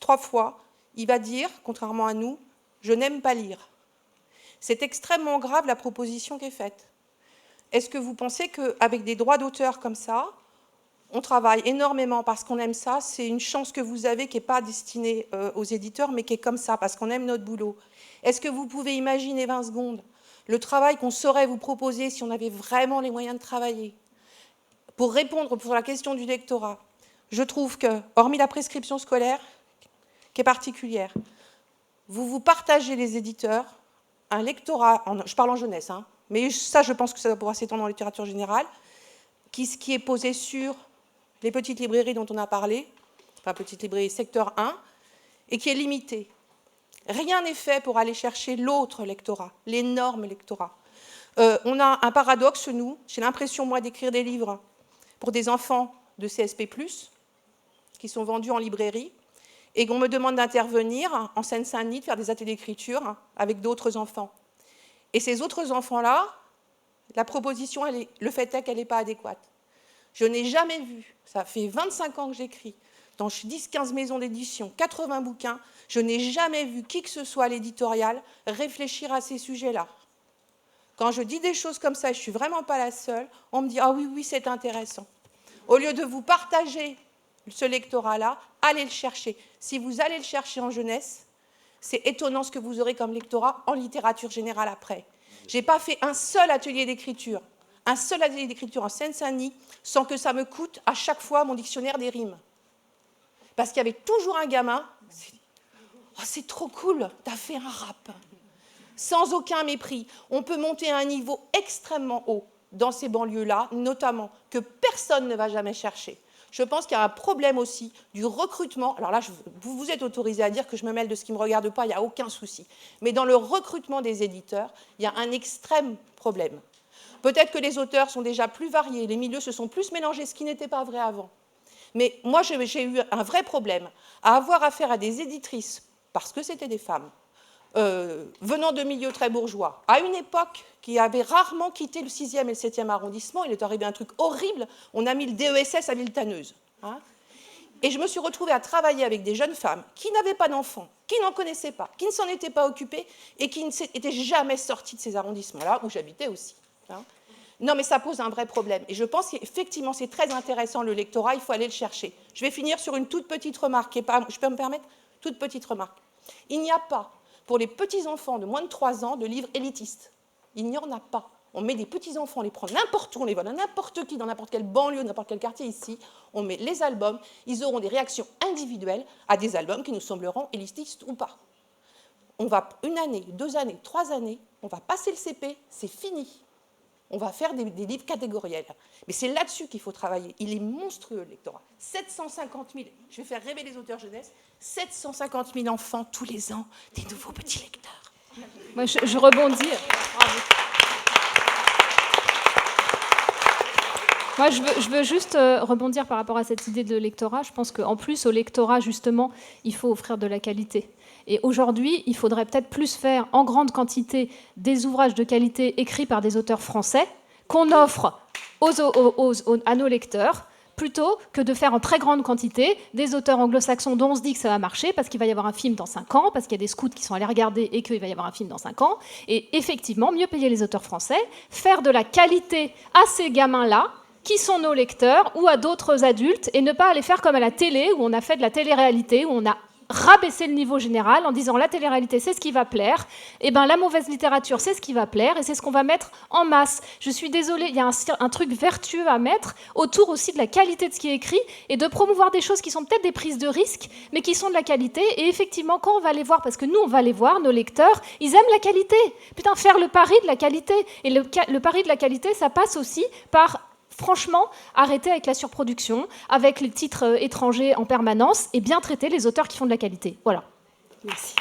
Speaker 10: 3 fois, il va dire, contrairement à nous, je n'aime pas lire. C'est extrêmement grave la proposition qui est faite. Est-ce que vous pensez qu'avec des droits d'auteur comme ça, on travaille énormément parce qu'on aime ça? C'est une chance que vous avez qui n'est pas destinée aux éditeurs, mais qui est comme ça, parce qu'on aime notre boulot. Est-ce que vous pouvez imaginer 20 secondes le travail qu'on saurait vous proposer si on avait vraiment les moyens de travailler pour répondre pour la question du lectorat? Je trouve que, hormis la prescription scolaire, qui est particulière, vous partagez les éditeurs un lectorat, je parle en jeunesse, hein, mais ça, je pense que ça va pouvoir s'étendre en littérature générale, qui est posé sur les petites librairies dont on a parlé, enfin petites librairies secteur 1, et qui est limité. Rien n'est fait pour aller chercher l'autre lectorat, l'énorme lectorat. On a un paradoxe, nous, j'ai l'impression, moi, d'écrire des livres pour des enfants de CSP+, qui sont vendus en librairie, et qu'on me demande d'intervenir en Seine-Saint-Denis, de faire des ateliers d'écriture avec d'autres enfants. Et ces autres enfants-là, la proposition, le fait est qu'elle n'est pas adéquate. Je n'ai jamais vu, ça fait 25 ans que j'écris, dans 10-15 maisons d'édition, 80 bouquins, je n'ai jamais vu qui que ce soit à l'éditorial réfléchir à ces sujets-là. Quand je dis des choses comme ça, et je ne suis vraiment pas la seule, on me dit « Ah oui, oui, c'est intéressant ». Au lieu de vous partager ce lectorat-là, allez le chercher. Si vous allez le chercher en jeunesse, c'est étonnant ce que vous aurez comme lectorat en littérature générale après. Je n'ai pas fait un seul atelier d'écriture en Seine-Saint-Denis sans que ça me coûte à chaque fois mon dictionnaire des rimes. Parce qu'il y avait toujours un gamin, oh, c'est trop cool, t'as fait un rap. Sans aucun mépris. On peut monter à un niveau extrêmement haut dans ces banlieues-là, notamment, que personne ne va jamais chercher. Je pense qu'il y a un problème aussi du recrutement. Alors là, vous êtes autorisé à dire que je me mêle de ce qui ne me regarde pas, il n'y a aucun souci. Mais dans le recrutement des éditeurs, il y a un extrême problème. Peut-être que les auteurs sont déjà plus variés, les milieux se sont plus mélangés, ce qui n'était pas vrai avant. Mais moi, j'ai eu un vrai problème à avoir affaire à des éditrices, parce que c'était des femmes, venant de milieux très bourgeois, à une époque qui avait rarement quitté le 6e et le 7e arrondissement. Il est arrivé un truc horrible, on a mis le DESS à Villetaneuse. Hein. Et je me suis retrouvée à travailler avec des jeunes femmes qui n'avaient pas d'enfants, qui n'en connaissaient pas, qui ne s'en étaient pas occupées et qui n'étaient jamais sorties de ces arrondissements-là, où j'habitais aussi. Hein. Non, mais ça pose un vrai problème. Et je pense qu'effectivement, c'est très intéressant, le lectorat, il faut aller le chercher. Je vais finir sur une toute petite remarque. Je peux me permettre? Toute petite remarque. Il n'y a pas, pour les petits-enfants de moins de 3 ans, de livres élitistes. Il n'y en a pas. On met des petits-enfants, on les prend n'importe où, on les vole à n'importe qui, dans n'importe quelle banlieue, n'importe quel quartier ici. On met les albums, ils auront des réactions individuelles à des albums qui nous sembleront élitistes ou pas. On va 1 année, 2 années, 3 années, on va passer le CP, c'est fini. On va faire des livres catégoriels. Mais c'est là-dessus qu'il faut travailler. Il est monstrueux, le lectorat. 750 000, je vais faire rêver les auteurs jeunesse, 750 000 enfants tous les ans, des nouveaux petits lecteurs.
Speaker 7: Moi, je rebondis. Moi, je veux juste rebondir par rapport à cette idée de lectorat. Je pense qu'en plus, au lectorat, justement, il faut offrir de la qualité. Et aujourd'hui, il faudrait peut-être plus faire en grande quantité des ouvrages de qualité écrits par des auteurs français qu'on offre à nos lecteurs, plutôt que de faire en très grande quantité des auteurs anglo-saxons dont on se dit que ça va marcher parce qu'il va y avoir un film dans 5 ans, parce qu'il y a des scouts qui sont allés regarder et qu'il va y avoir un film dans 5 ans. Et effectivement, mieux payer les auteurs français, faire de la qualité à ces gamins-là, qui sont nos lecteurs, ou à d'autres adultes, et ne pas aller faire comme à la télé, où on a fait de la télé-réalité, où on a rabaisser le niveau général en disant la télé-réalité c'est ce qui va plaire, et ben la mauvaise littérature c'est ce qui va plaire et c'est ce qu'on va mettre en masse. Je suis désolée, il y a un truc vertueux à mettre autour aussi de la qualité de ce qui est écrit et de promouvoir des choses qui sont peut-être des prises de risques mais qui sont de la qualité. Et effectivement quand on va les voir, parce que nous on va les voir, nos lecteurs, ils aiment la qualité. Putain, faire le pari de la qualité, et le pari de la qualité ça passe aussi par franchement, arrêter avec la surproduction, avec les titres étrangers en permanence et bien traiter les auteurs qui font de la qualité. Voilà.
Speaker 1: Merci.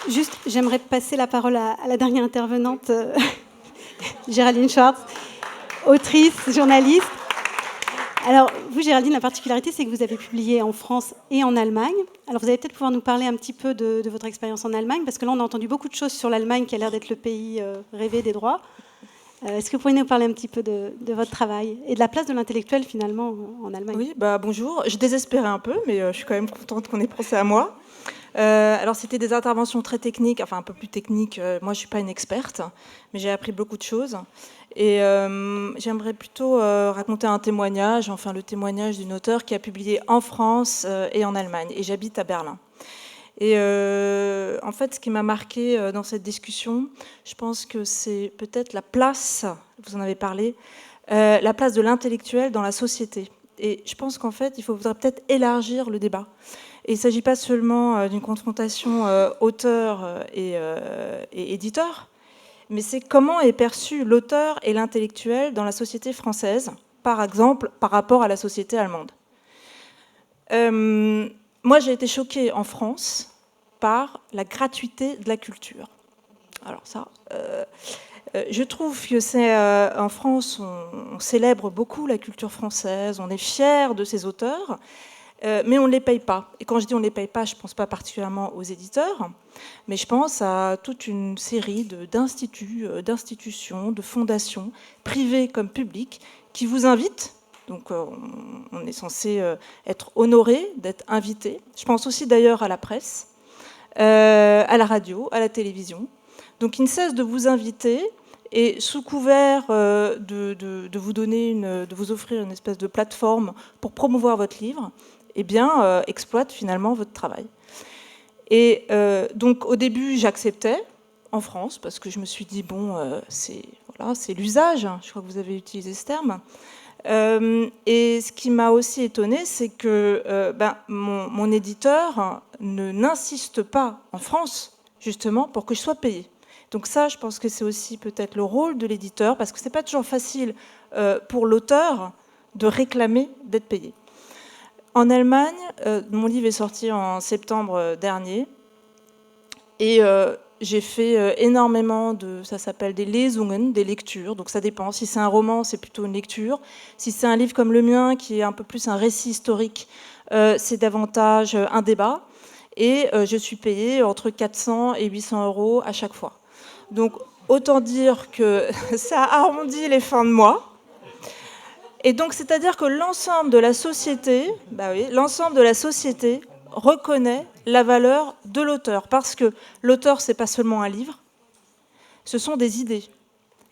Speaker 1: Juste, j'aimerais passer la parole à la dernière intervenante, Géraldine Schwartz, autrice, journaliste. Alors, vous, Géraldine, la particularité, c'est que vous avez publié en France et en Allemagne. Alors, vous allez peut-être pouvoir nous parler un petit peu de votre expérience en Allemagne, parce que là, on a entendu beaucoup de choses sur l'Allemagne, qui a l'air d'être le pays rêvé des droits. Est-ce que vous pourriez nous parler un petit peu de votre travail et de la place de l'intellectuel finalement en Allemagne?
Speaker 11: Oui, bonjour. Je désespérais un peu, mais je suis quand même contente qu'on ait pensé à moi. Alors c'était des interventions très techniques, enfin un peu plus techniques. Moi je suis pas une experte, mais j'ai appris beaucoup de choses. Et j'aimerais plutôt raconter un témoignage, enfin le témoignage d'une auteure qui a publié en France et en Allemagne. Et j'habite à Berlin. Et en fait, ce qui m'a marqué dans cette discussion, je pense que c'est peut-être la place, vous en avez parlé, la place de l'intellectuel dans la société. Et je pense qu'en fait, il faudrait peut-être élargir le débat. Et il ne s'agit pas seulement d'une confrontation auteur et éditeur, mais c'est comment est perçu l'auteur et l'intellectuel dans la société française, par exemple, par rapport à la société allemande. Moi, j'ai été choquée en France par la gratuité de la culture. Alors ça, je trouve que c'est en France, on célèbre beaucoup la culture française, on est fiers de ses auteurs, mais on ne les paye pas. Et quand je dis on ne les paye pas, je ne pense pas particulièrement aux éditeurs, mais je pense à toute une série d'instituts, d'institutions, de fondations, privées comme publiques, qui vous invitent. Donc on est censé être honoré d'être invité. Je pense aussi d'ailleurs à la presse, à la radio, à la télévision. Donc ils ne cessent de vous inviter et sous couvert de vous donner de vous offrir une espèce de plateforme pour promouvoir votre livre, eh bien exploitent finalement votre travail. Et donc au début j'acceptais en France parce que je me suis dit bon c'est l'usage. Je crois que vous avez utilisé ce terme. Et ce qui m'a aussi étonnée, c'est que mon éditeur n'insiste pas en France, justement, pour que je sois payée. Donc ça, je pense que c'est aussi peut-être le rôle de l'éditeur, parce que ce n'est pas toujours facile pour l'auteur de réclamer d'être payé. En Allemagne, mon livre est sorti en septembre dernier, et j'ai fait énormément ça s'appelle des Lesungen, des lectures, donc ça dépend. Si c'est un roman, c'est plutôt une lecture. Si c'est un livre comme le mien, qui est un peu plus un récit historique, c'est davantage un débat. Et je suis payée entre 400 et 800 euros à chaque fois. Donc autant dire que ça arrondit les fins de mois. Et donc c'est-à-dire que l'ensemble de la société, l'ensemble de la société reconnaît la valeur de l'auteur, parce que l'auteur, c'est pas seulement un livre, ce sont des idées.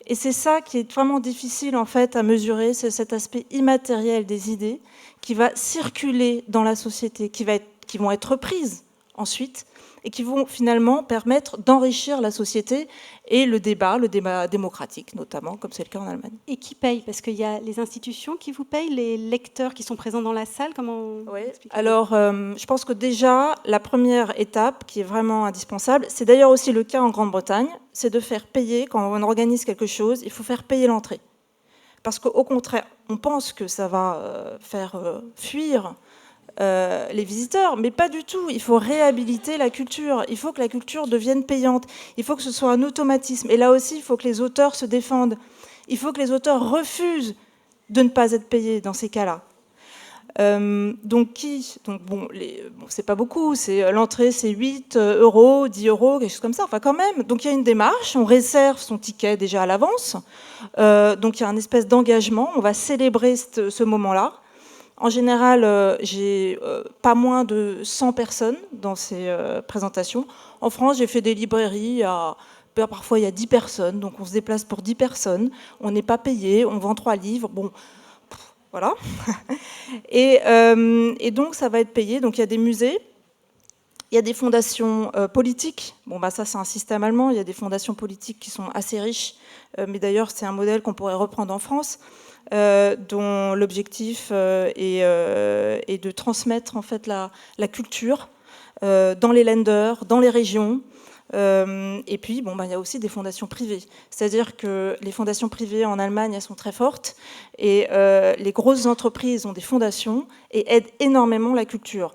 Speaker 11: Et c'est ça qui est vraiment difficile en fait à mesurer, c'est cet aspect immatériel des idées qui va circuler dans la société, qui vont être reprises ensuite et qui vont finalement permettre d'enrichir la société et le débat démocratique notamment, comme c'est le cas en Allemagne.
Speaker 1: Et qui paye? Parce qu'il y a les institutions qui vous payent, les lecteurs qui sont présents dans la salle, comment
Speaker 11: Alors, je pense que déjà, la première étape qui est vraiment indispensable, c'est d'ailleurs aussi le cas en Grande-Bretagne, c'est de faire payer, quand on organise quelque chose, il faut faire payer l'entrée. Parce qu'au contraire, on pense que ça va faire fuir les visiteurs, mais pas du tout. Il faut réhabiliter la culture. Il faut que la culture devienne payante. Il faut que ce soit un automatisme. Et là aussi, il faut que les auteurs se défendent. Il faut que les auteurs refusent de ne pas être payés dans ces cas-là. Donc c'est pas beaucoup. L'entrée, c'est 8 euros, 10 euros, quelque chose comme ça. Enfin, quand même. Donc il y a une démarche. On réserve son ticket déjà à l'avance. Donc il y a une espèce d'engagement. On va célébrer ce moment-là. En général, j'ai pas moins de 100 personnes dans ces présentations. En France, j'ai fait des librairies, parfois il y a 10 personnes, donc on se déplace pour 10 personnes, on n'est pas payé, on vend 3 livres, bon, voilà. Et donc ça va être payé, donc il y a des musées, il y a des fondations politiques, ça c'est un système allemand, il y a des fondations politiques qui sont assez riches, mais d'ailleurs c'est un modèle qu'on pourrait reprendre en France, dont l'objectif est de transmettre en fait la culture dans les lenders, dans les régions. Et puis, il y a aussi des fondations privées. C'est-à-dire que les fondations privées en Allemagne, elles sont très fortes. Et les grosses entreprises ont des fondations et aident énormément la culture.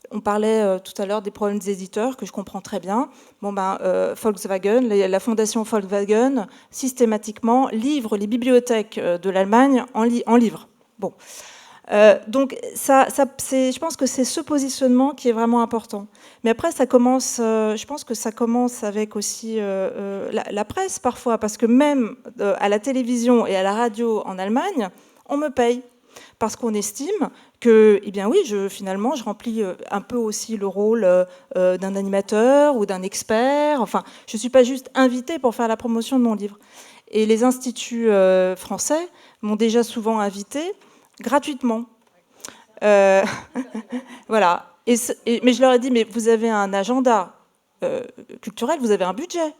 Speaker 11: On parlait tout à l'heure des problèmes des éditeurs, que je comprends très bien. Volkswagen, la fondation Volkswagen, systématiquement, livre les bibliothèques de l'Allemagne en livres. Bon. Donc, je pense que c'est ce positionnement qui est vraiment important. Mais après, je pense que ça commence avec aussi la presse, parfois, parce que même à la télévision et à la radio en Allemagne, on me paye. parce qu'on estime que, eh bien oui, finalement, je remplis un peu aussi le rôle d'un animateur ou d'un expert. Enfin, je ne suis pas juste invitée pour faire la promotion de mon livre. Et les instituts français m'ont déjà souvent invitée gratuitement. Voilà. Mais je leur ai dit, mais vous avez un agenda culturel, vous avez un budget.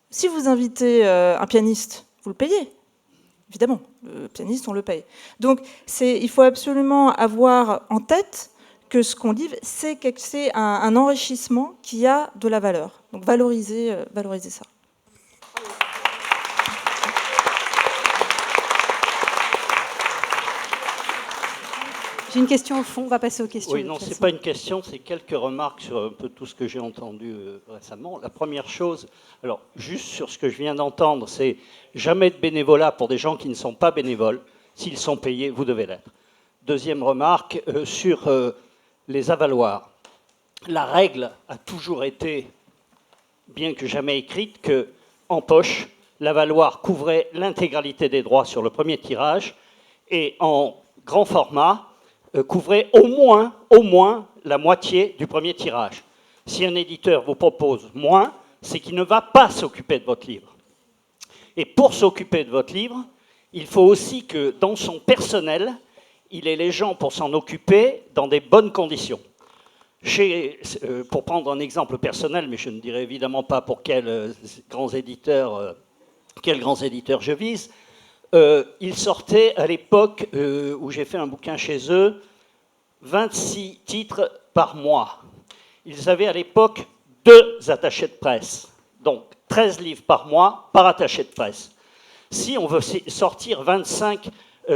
Speaker 11: Si vous invitez un pianiste, vous le payez. Évidemment, le pianiste, on le paye. Donc, il faut absolument avoir en tête que ce qu'on livre, c'est un enrichissement qui a de la valeur. Donc, valoriser ça.
Speaker 1: J'ai une question au fond, on va passer aux questions.
Speaker 12: Oui, non, ce n'est pas une question, c'est quelques remarques sur un peu tout ce que j'ai entendu récemment. La première chose, alors juste sur ce que je viens d'entendre, c'est jamais de bénévolat pour des gens qui ne sont pas bénévoles. S'ils sont payés, vous devez l'être. Deuxième remarque, sur les avaloirs. La règle a toujours été, bien que jamais écrite, que en poche, l'avaloir couvrait l'intégralité des droits sur le premier tirage et en grand format, couvrait au moins la moitié du premier tirage. Si un éditeur vous propose moins, c'est qu'il ne va pas s'occuper de votre livre. Et pour s'occuper de votre livre, il faut aussi que dans son personnel, il ait les gens pour s'en occuper dans des bonnes conditions. Pour prendre un exemple personnel, mais je ne dirai évidemment pas pour quels grands éditeurs je vise, ils sortaient à l'époque où j'ai fait un bouquin chez eux, 26 titres par mois. Ils avaient à l'époque 2 attachés de presse, donc 13 livres par mois par attaché de presse. Si on veut sortir 25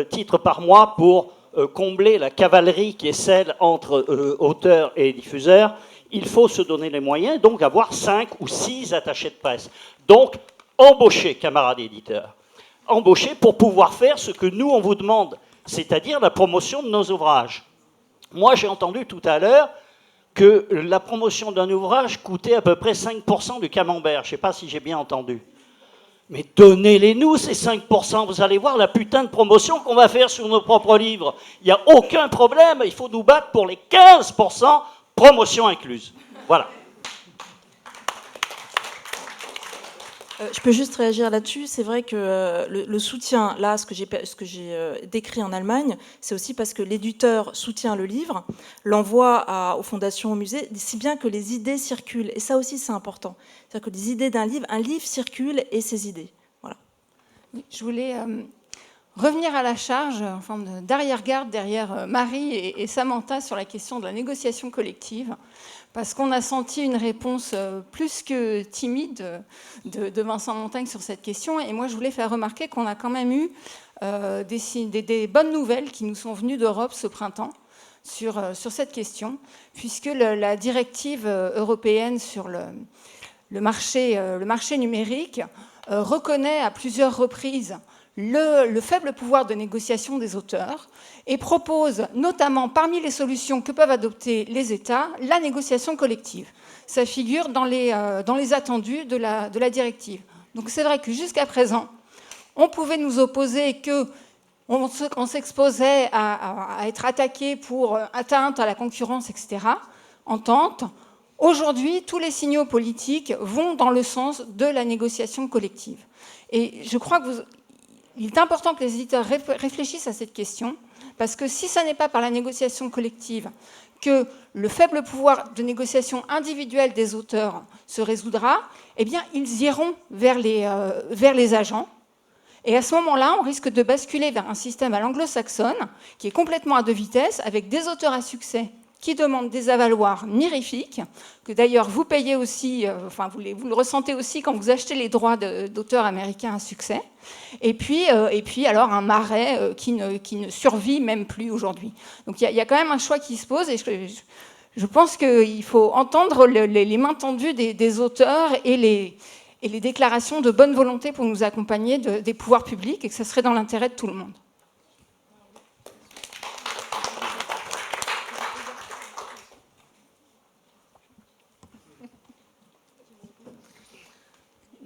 Speaker 12: titres par mois pour combler la cavalerie qui est celle entre auteurs et diffuseurs, il faut se donner les moyens, donc avoir 5 ou 6 attachés de presse. Donc, embaucher, camarades éditeurs. Embaucher pour pouvoir faire ce que nous, on vous demande, c'est-à-dire la promotion de nos ouvrages. Moi, j'ai entendu tout à l'heure que la promotion d'un ouvrage coûtait à peu près 5% du camembert. Je ne sais pas si j'ai bien entendu. Mais donnez-les-nous, ces 5%. Vous allez voir la putain de promotion qu'on va faire sur nos propres livres. Il n'y a aucun problème. Il faut nous battre pour les 15%, promotion incluse. Voilà.
Speaker 11: Je peux juste réagir là-dessus. C'est vrai que le soutien, là, ce que j'ai décrit en Allemagne, c'est aussi parce que l'éditeur soutient le livre, l'envoie aux fondations, aux musées, si bien que les idées circulent. Et ça aussi, c'est important. C'est-à-dire que les idées un livre circule et ses idées. Voilà.
Speaker 13: Je voulais revenir à la charge, en forme d'arrière-garde derrière Marie et Samantha sur la question de la négociation collective. Parce qu'on a senti une réponse plus que timide de Vincent Montagne sur cette question. Et moi, je voulais faire remarquer qu'on a quand même eu des bonnes nouvelles qui nous sont venues d'Europe ce printemps sur cette question, puisque la directive européenne sur le marché numérique reconnaît à plusieurs reprises le faible pouvoir de négociation des auteurs et propose notamment parmi les solutions que peuvent adopter les États la négociation collective. Ça figure dans les attendus de la directive. Donc c'est vrai que jusqu'à présent, on pouvait nous opposer qu'on s'exposait à être attaqué pour atteinte à la concurrence, etc. Entente. Aujourd'hui, tous les signaux politiques vont dans le sens de la négociation collective. Et je crois qu'il est important que les éditeurs réfléchissent à cette question, parce que si ce n'est pas par la négociation collective que le faible pouvoir de négociation individuelle des auteurs se résoudra, eh bien, ils iront vers les agents. Et à ce moment-là, on risque de basculer vers un système à l'anglo-saxonne, qui est complètement à 2 vitesses, avec des auteurs à succès qui demandent des avaloirs mirifiques, que d'ailleurs vous payez aussi, vous le ressentez aussi quand vous achetez les droits d'auteurs américains à succès, et puis alors un marais qui ne survit même plus aujourd'hui. Donc il y a quand même un choix qui se pose, et je pense qu'il faut entendre les mains tendues des auteurs et les déclarations de bonne volonté pour nous accompagner des pouvoirs publics, et que ce serait dans l'intérêt de tout le monde.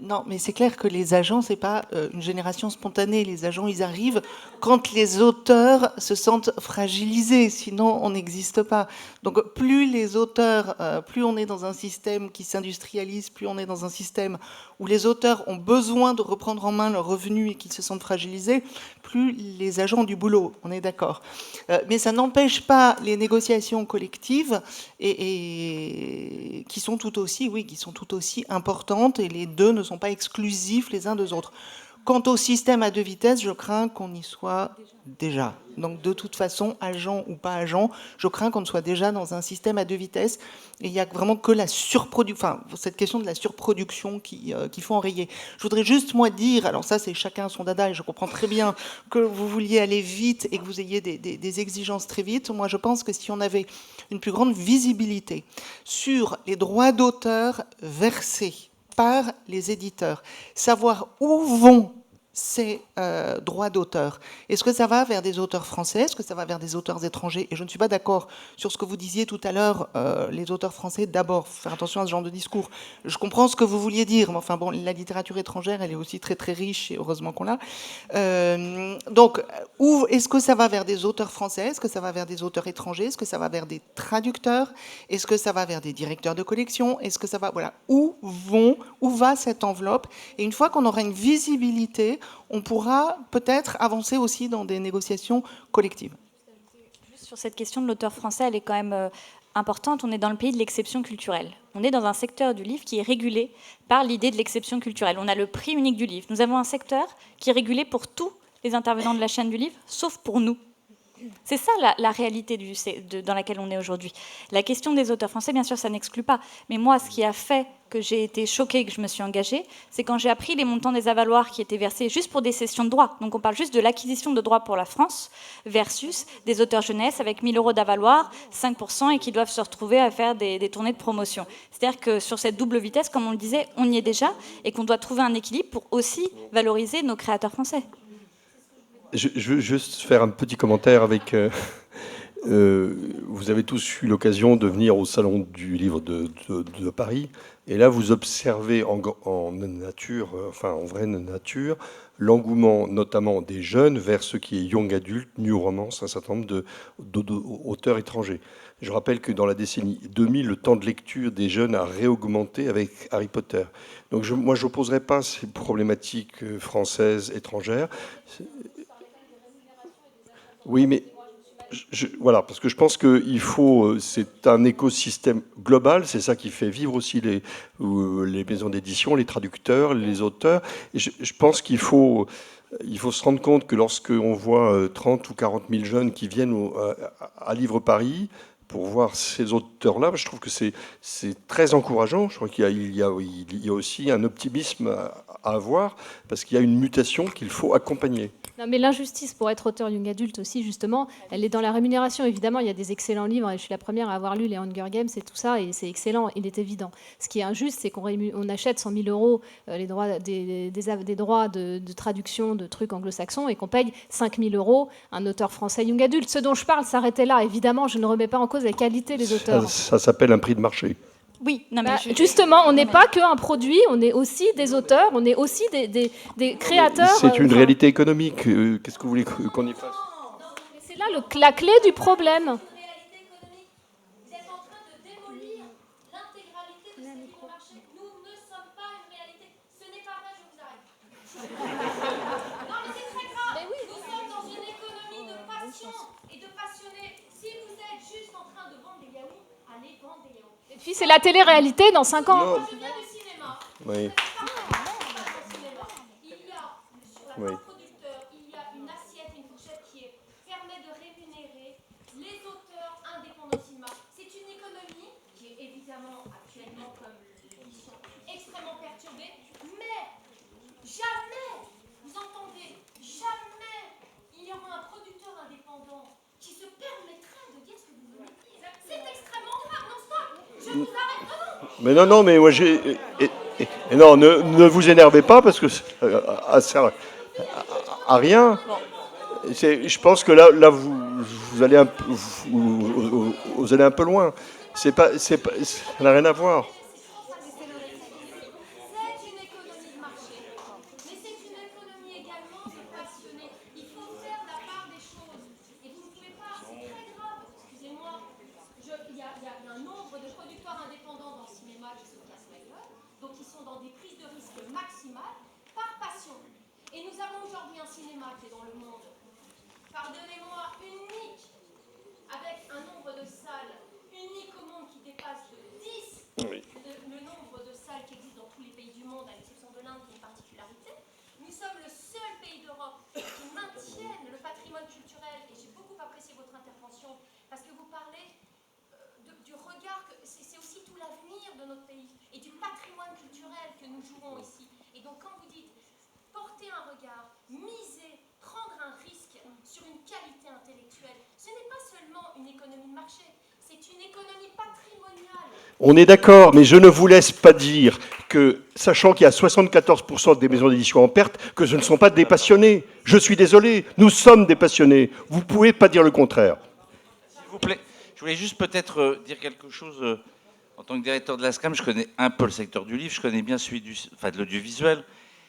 Speaker 8: Non, mais c'est clair que les agents, c'est pas une génération spontanée. Les agents, ils arrivent quand les auteurs se sentent fragilisés, sinon on n'existe pas. Donc plus les auteurs, plus on est dans un système qui s'industrialise, plus on est dans un système où les auteurs ont besoin de reprendre en main leurs revenus et qu'ils se sentent fragilisés, plus les agents ont du boulot, on est d'accord. Mais ça n'empêche pas les négociations collectives et qui sont tout aussi, oui, qui sont tout aussi importantes, et les deux ne sont pas exclusifs les uns des autres. Quant au système à deux vitesses, je crains qu'on y soit déjà. Donc de toute façon, agent ou pas agent, je crains qu'on soit déjà dans un système à deux vitesses. Et il n'y a vraiment que la surproduction, enfin cette question de la surproduction qu'il faut enrayer. Je voudrais juste moi dire, alors ça c'est chacun son dada, et je comprends très bien que vous vouliez aller vite et que vous ayez des exigences très vite. Moi je pense que si on avait une plus grande visibilité sur les droits d'auteur versés par les éditeurs, savoir où vont ces droits d'auteur. Est-ce que ça va vers des auteurs français? Est-ce que ça va vers des auteurs étrangers? Et je ne suis pas d'accord sur ce que vous disiez tout à l'heure, les auteurs français d'abord, faut faire attention à ce genre de discours. Je comprends ce que vous vouliez dire, mais enfin bon, la littérature étrangère, elle est aussi très très riche, et heureusement qu'on l'a. Donc, est-ce que ça va vers des auteurs français? Est-ce que ça va vers des auteurs étrangers? Est-ce que ça va vers des traducteurs? Est-ce que ça va vers des directeurs de collection? Est-ce que ça va... Voilà, où va cette enveloppe? Et une fois qu'on aura une visibilité, on pourra peut-être avancer aussi dans des négociations collectives.
Speaker 3: Juste sur cette question de l'auteur français, elle est quand même importante. On est dans le pays de l'exception culturelle. On est dans un secteur du livre qui est régulé par l'idée de l'exception culturelle. On a le prix unique du livre. Nous avons un secteur qui est régulé pour tous les intervenants de la chaîne du livre, sauf pour nous. C'est ça la réalité dans laquelle on est aujourd'hui. La question des auteurs français, bien sûr, ça n'exclut pas. Mais moi, ce qui a fait que j'ai été choquée, que je me suis engagée, c'est quand j'ai appris les montants des avaloirs qui étaient versés juste pour des cessions de droits. Donc on parle juste de l'acquisition de droits pour la France versus des auteurs jeunesse avec 1 000 € d'avaloir, 5%, et qui doivent se retrouver à faire des tournées de promotion. C'est-à-dire que sur cette double vitesse, comme on le disait, on y est déjà, et qu'on doit trouver un équilibre pour aussi valoriser nos créateurs français.
Speaker 4: Je veux juste faire un petit commentaire avec... vous avez tous eu l'occasion de venir au Salon du Livre de Paris, et là vous observez en nature, enfin en vraie nature, l'engouement notamment des jeunes vers ce qui est young adult, new romance, un certain nombre d'auteurs étrangers. Je rappelle que dans la décennie 2000, le temps de lecture des jeunes a réaugmenté avec Harry Potter. Donc moi je n'opposerai pas ces problématiques françaises, étrangères. Oui, mais voilà, parce que je pense qu'il faut, c'est un écosystème global, c'est ça qui fait vivre aussi les maisons d'édition, les traducteurs, les auteurs. Et je pense qu'il faut se rendre compte que lorsqu'on voit 30 ou 40 000 jeunes qui viennent à Livre Paris pour voir ces auteurs-là, je trouve que c'est très encourageant. Je crois qu'il y a aussi un optimisme à avoir, parce qu'il y a une mutation qu'il faut accompagner.
Speaker 7: Non, mais l'injustice pour être auteur young adulte aussi, justement, elle est dans la rémunération. Évidemment, il y a des excellents livres, et je suis la première à avoir lu les Hunger Games et tout ça, et c'est excellent, il est évident. Ce qui est injuste, c'est qu'on achète 100 000 € les droits, des droits de traduction de trucs anglo-saxons, et qu'on paye 5 000 € un auteur français young adulte. Ce dont je parle s'arrêtait là. Évidemment, je ne remets pas en cause la qualité des auteurs.
Speaker 4: Ça s'appelle un prix de marché.
Speaker 3: Oui, non, mais
Speaker 7: justement, on n'est pas qu'un produit, on est aussi des auteurs, on est aussi des créateurs.
Speaker 4: C'est une réalité économique. Qu'est-ce que vous voulez qu'on y fasse?
Speaker 7: C'est là la clé du problème. Et puis c'est la télé-réalité dans 5 ans.
Speaker 4: Non. Oui. Oui.
Speaker 14: Il y a une assiette, une fourchette qui permet de rémunérer les auteurs indépendants de cinéma. C'est une économie qui est évidemment actuellement, comme l'édition, extrêmement perturbée, mais jamais, vous entendez, jamais il y aura un producteur indépendant qui se permettrait de dire ce que vous voulez dire. C'est extrêmement grave, non stop. Je vous arrête, non.
Speaker 4: Mais non, mais moi j'ai... Et non, ne vous énervez pas, parce que ça sert à rien. Je pense que là vous allez vous allez un peu loin. Ça n'a rien à voir.
Speaker 14: et dans le monde. Pardonnez-moi, unique, avec un nombre de salles unique au monde qui dépasse de 10 le nombre de salles qui existent dans tous les pays du monde, à l'exception de l'Inde qui est une particularité. Nous sommes le seul pays d'Europe qui maintienne le patrimoine culturel, et j'ai beaucoup apprécié votre intervention, parce que vous parlez du regard, c'est aussi tout l'avenir de notre pays, et du patrimoine culturel que nous jouons ici. Et donc quand vous dites porter un regard, miser, prendre un risque sur une qualité intellectuelle, ce n'est pas seulement une économie de marché, c'est une économie patrimoniale.
Speaker 4: On est d'accord, mais je ne vous laisse pas dire que, sachant qu'il y a 74% des maisons d'édition en perte, que ce ne sont pas des passionnés. Je suis désolé, nous sommes des passionnés. Vous ne pouvez pas dire le contraire.
Speaker 15: S'il vous plaît, je voulais juste peut-être dire quelque chose. En tant que directeur de l'ASCAM, je connais un peu le secteur du livre, je connais bien celui de l'audiovisuel.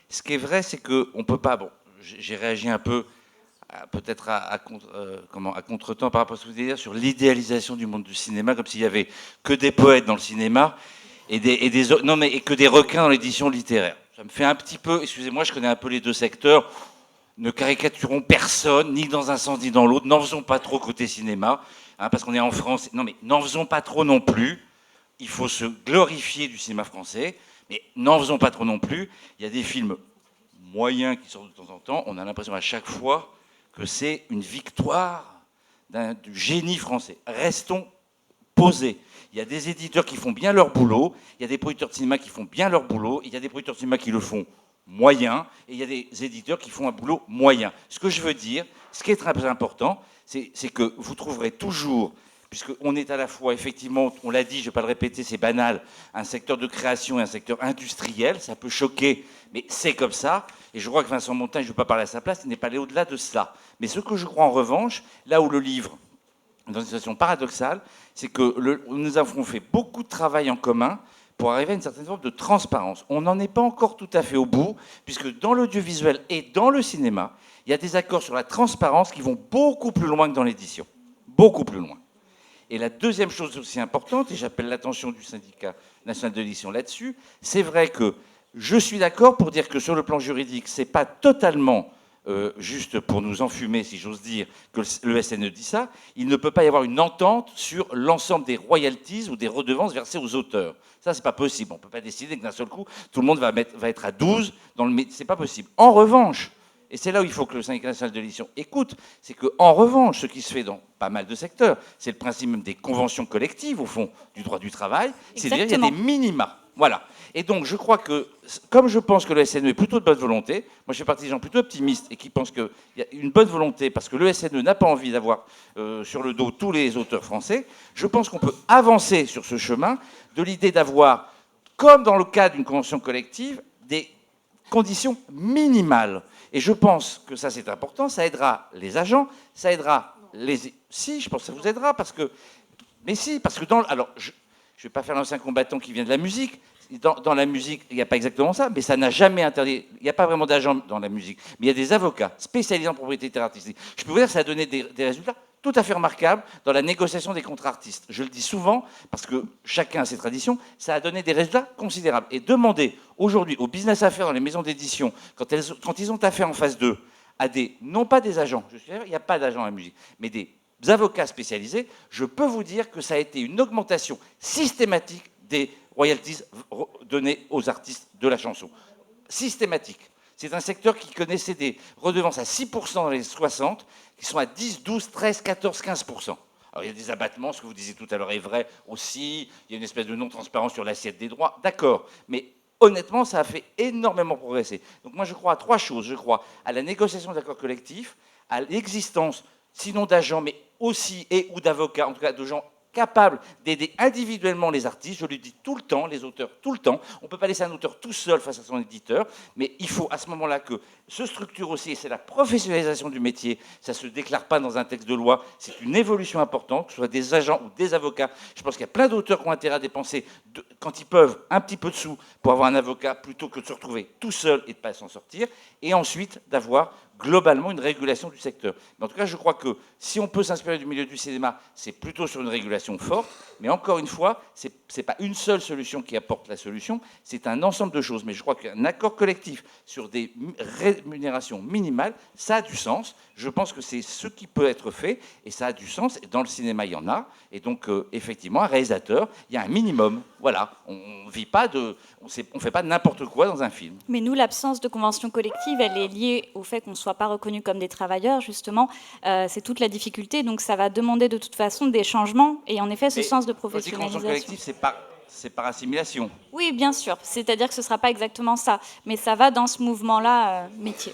Speaker 15: Ce qui est vrai, c'est qu'on ne peut pas... Bon, j'ai réagi un peu, peut-être à contre-temps par rapport à ce que vous disiez sur l'idéalisation du monde du cinéma, comme s'il n'y avait que des poètes dans le cinéma et que des requins dans l'édition littéraire. Ça me fait un petit peu... Excusez-moi, je connais un peu les deux secteurs. Ne caricaturons personne, ni dans un sens ni dans l'autre. N'en faisons pas trop côté cinéma, hein, parce qu'on est en France. Non, mais n'en faisons pas trop non plus. Il faut se glorifier du cinéma français, mais n'en faisons pas trop non plus. Il y a des films moyens qui sortent de temps en temps. On a l'impression à chaque fois que c'est une victoire du génie français. Restons posés. Il y a des éditeurs qui font bien leur boulot, il y a des producteurs de cinéma qui font bien leur boulot, il y a des producteurs de cinéma qui le font moyen, et il y a des éditeurs qui font un boulot moyen. Ce que je veux dire, ce qui est très important, c'est que vous trouverez toujours... puisqu'on est à la fois, effectivement, on l'a dit, je ne vais pas le répéter, c'est banal, un secteur de création et un secteur industriel, ça peut choquer, mais c'est comme ça, et je crois que Vincent Montagne, je ne veux pas parler à sa place, il n'est pas allé au-delà de cela. Mais ce que je crois en revanche, là où le livre, dans une situation paradoxale, c'est que nous avons fait beaucoup de travail en commun pour arriver à une certaine forme de transparence. On n'en est pas encore tout à fait au bout, puisque dans l'audiovisuel et dans le cinéma, il y a des accords sur la transparence qui vont beaucoup plus loin que dans l'édition, beaucoup plus loin. Et la deuxième chose aussi importante, et j'appelle l'attention du syndicat national de l'édition là-dessus, c'est vrai que je suis d'accord pour dire que sur le plan juridique, ce n'est pas totalement juste pour nous enfumer, si j'ose dire, que le SNE dit ça. Il ne peut pas y avoir une entente sur l'ensemble des royalties ou des redevances versées aux auteurs. Ça, c'est pas possible. On ne peut pas décider que d'un seul coup, tout le monde va être à 12 dans le... C'est pas possible. En revanche, et c'est là où il faut que le syndicat national de l'édition écoute, c'est qu'en revanche, ce qui se fait dans pas mal de secteurs, c'est le principe même des conventions collectives, au fond, du droit du travail, c'est-à-dire qu'il y a des minima. Voilà. Et donc, je crois que, comme je pense que le SNE est plutôt de bonne volonté, moi je fais partie des gens plutôt optimistes et qui pensent qu'il y a une bonne volonté, parce que le SNE n'a pas envie d'avoir sur le dos tous les auteurs français, je pense qu'on peut avancer sur ce chemin de l'idée d'avoir, comme dans le cas d'une convention collective, des conditions minimales. Et je pense que ça, c'est important, ça aidera les agents, ça aidera les... Si, je pense que ça vous aidera, parce que... Mais si, parce que dans... Alors, je ne vais pas faire l'ancien combattant qui vient de la musique. Dans la musique, il n'y a pas exactement ça, mais ça n'a jamais interdit... Il n'y a pas vraiment d'agents dans la musique, mais il y a des avocats spécialisés en propriété artistique. Je peux vous dire que ça a donné des résultats tout à fait remarquables dans la négociation des contrats artistes. Je le dis souvent, parce que chacun a ses traditions, ça a donné des résultats considérables. Et demandez aujourd'hui aux business à faire dans les maisons d'édition, quand ils ont affaire en phase 2, à des, non pas des agents, je suis d'accord, il n'y a pas d'agents à la musique, mais des avocats spécialisés, je peux vous dire que ça a été une augmentation systématique des royalties données aux artistes de la chanson. Systématique. C'est un secteur qui connaissait des redevances à 6% dans les 60, qui sont à 10, 12, 13, 14, 15%. Alors il y a des abattements, ce que vous disiez tout à l'heure est vrai aussi, il y a une espèce de non-transparence sur l'assiette des droits, d'accord, mais honnêtement, ça a fait énormément progresser. Donc moi je crois à trois choses. Je crois à la négociation d'accords collectifs, à l'existence, sinon d'agents, mais aussi ou d'avocats, en tout cas de gens capables d'aider individuellement les artistes, je le dis tout le temps, les auteurs tout le temps, on ne peut pas laisser un auteur tout seul face à son éditeur, mais il faut à ce moment-là que se structure aussi, et c'est la professionnalisation du métier, ça ne se déclare pas dans un texte de loi, c'est une évolution importante, que ce soit des agents ou des avocats. Je pense qu'il y a plein d'auteurs qui ont intérêt à dépenser, quand ils peuvent, un petit peu de sous pour avoir un avocat, plutôt que de se retrouver tout seul et de ne pas s'en sortir, et ensuite d'avoir globalement une régulation du secteur. Mais en tout cas, je crois que si on peut s'inspirer du milieu du cinéma, c'est plutôt sur une régulation forte, mais encore une fois, ce n'est pas une seule solution qui apporte la solution, c'est un ensemble de choses. Mais je crois qu'un accord collectif sur des rémunération minimale, ça a du sens. Je pense que c'est ce qui peut être fait, et ça a du sens. Et dans le cinéma, il y en a. Et donc, effectivement, un réalisateur, il y a un minimum. Voilà, on vit pas on fait pas n'importe quoi dans un film.
Speaker 3: Mais nous, l'absence de convention collective, elle est liée au fait qu'on ne soit pas reconnus comme des travailleurs, justement. C'est toute la difficulté. Donc, ça va demander de toute façon des changements. Et en effet, ce sens de professionnalisation.
Speaker 15: Convention collective, c'est par assimilation.
Speaker 3: Oui, bien sûr. C'est-à-dire que ce ne sera pas exactement ça. Mais ça va dans ce mouvement-là, métier.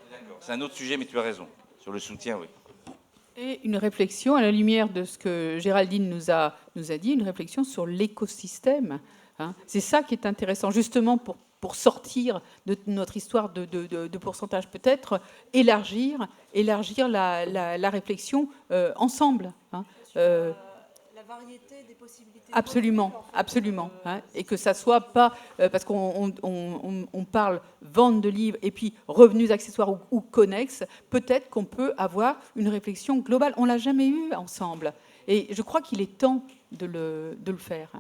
Speaker 15: D'accord. C'est un autre sujet, mais tu as raison. Sur le soutien, oui.
Speaker 2: Et une réflexion, à la lumière de ce que Géraldine nous a dit, une réflexion sur l'écosystème. Hein. C'est ça qui est intéressant, justement, pour sortir de notre histoire de pourcentage, peut-être élargir la réflexion ensemble. Hein.
Speaker 11: La variété des possibilités.
Speaker 2: Absolument, absolument. Hein, et que ça soit pas... parce qu'on parle vente de livres et puis revenus accessoires ou connexes, peut-être qu'on peut avoir une réflexion globale. On ne l'a jamais eu ensemble. Et je crois qu'il est temps de le faire.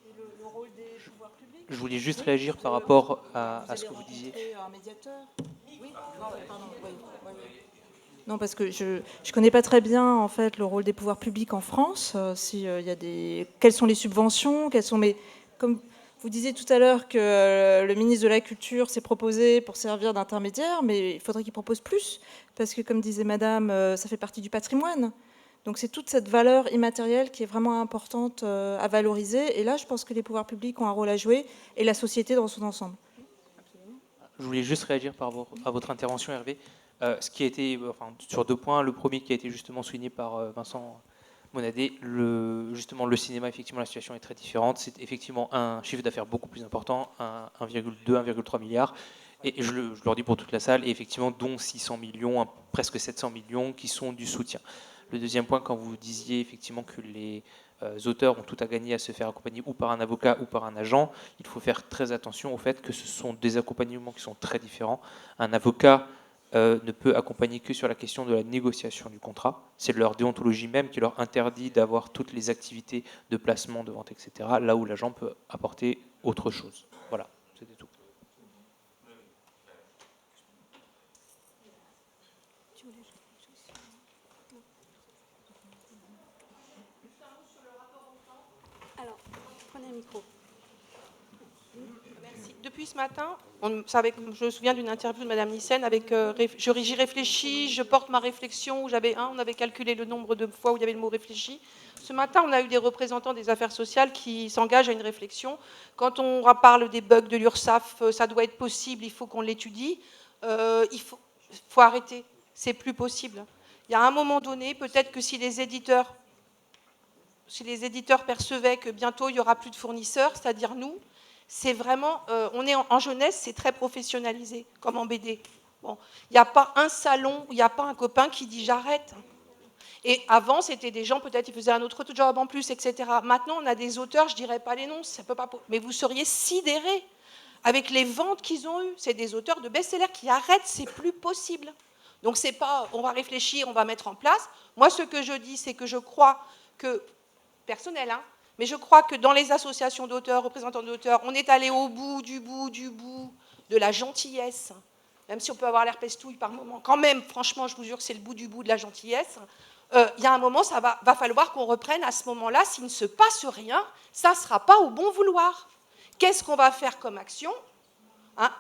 Speaker 11: Et le rôle des pouvoirs publics.
Speaker 16: Je voulais juste réagir par rapport à ce que vous disiez.
Speaker 11: Un médiateur. Oui. Non, pardon. Oui. Non, parce que je ne connais pas très bien en fait le rôle des pouvoirs publics en France. Quelles sont les subventions, comme vous disiez tout à l'heure que le ministre de la Culture s'est proposé pour servir d'intermédiaire, mais il faudrait qu'il propose plus, parce que comme disait Madame, ça fait partie du patrimoine. Donc c'est toute cette valeur immatérielle qui est vraiment importante à valoriser. Et là, je pense que les pouvoirs publics ont un rôle à jouer et la société dans son ensemble.
Speaker 16: Je voulais juste réagir par rapport à votre intervention, Hervé. Ce qui a été, sur deux points, le premier qui a été justement souligné par Vincent Monadé, justement le cinéma, effectivement la situation est très différente, c'est effectivement un chiffre d'affaires beaucoup plus important, 1,2, 1,3 milliards, et je leur dis pour toute la salle, et effectivement dont 600 millions, presque 700 millions qui sont du soutien. Le deuxième point, quand vous disiez effectivement que les auteurs ont tout à gagner à se faire accompagner ou par un avocat ou par un agent, il faut faire très attention au fait que ce sont des accompagnements qui sont très différents. Un avocat ne peut accompagner que sur la question de la négociation du contrat. C'est leur déontologie même qui leur interdit d'avoir toutes les activités de placement, de vente, etc. Là où l'agent peut apporter autre chose. Voilà, c'était tout.
Speaker 1: Alors, prenez un micro.
Speaker 10: Merci. Depuis ce matin, je me souviens d'une interview de Madame Nissen avec j'y réfléchis, je porte ma réflexion, où on avait calculé le nombre de fois où il y avait le mot réfléchi. Ce matin, on a eu des représentants des affaires sociales qui s'engagent à une réflexion. Quand on parle des bugs de l'URSSAF, ça doit être possible, il faut qu'on l'étudie. Il faut arrêter, c'est plus possible. Il y a un moment donné, peut-être que si les éditeurs percevaient que bientôt il n'y aura plus de fournisseurs, c'est-à-dire nous, c'est vraiment, on est en jeunesse, c'est très professionnalisé, comme en BD. Bon, il n'y a pas un salon, il n'y a pas un copain qui dit j'arrête. Et avant, c'était des gens, peut-être, ils faisaient un autre job en plus, etc. Maintenant, on a des auteurs, je ne dirais pas les noms, ça peut pas, mais vous seriez sidérés avec les ventes qu'ils ont eues. C'est des auteurs de best-sellers qui arrêtent, c'est plus possible. Donc, c'est pas, on va réfléchir, on va mettre en place. Moi, ce que je dis, c'est que je crois que, personnel, mais je crois que dans les associations d'auteurs, représentants d'auteurs, on est allé au bout de la gentillesse. Même si on peut avoir l'air pestouille par moment, quand même, franchement, je vous jure que c'est le bout de la gentillesse. Il y a un moment, ça va falloir qu'on reprenne à ce moment-là. S'il ne se passe rien, ça ne sera pas au bon vouloir. Qu'est-ce qu'on va faire comme action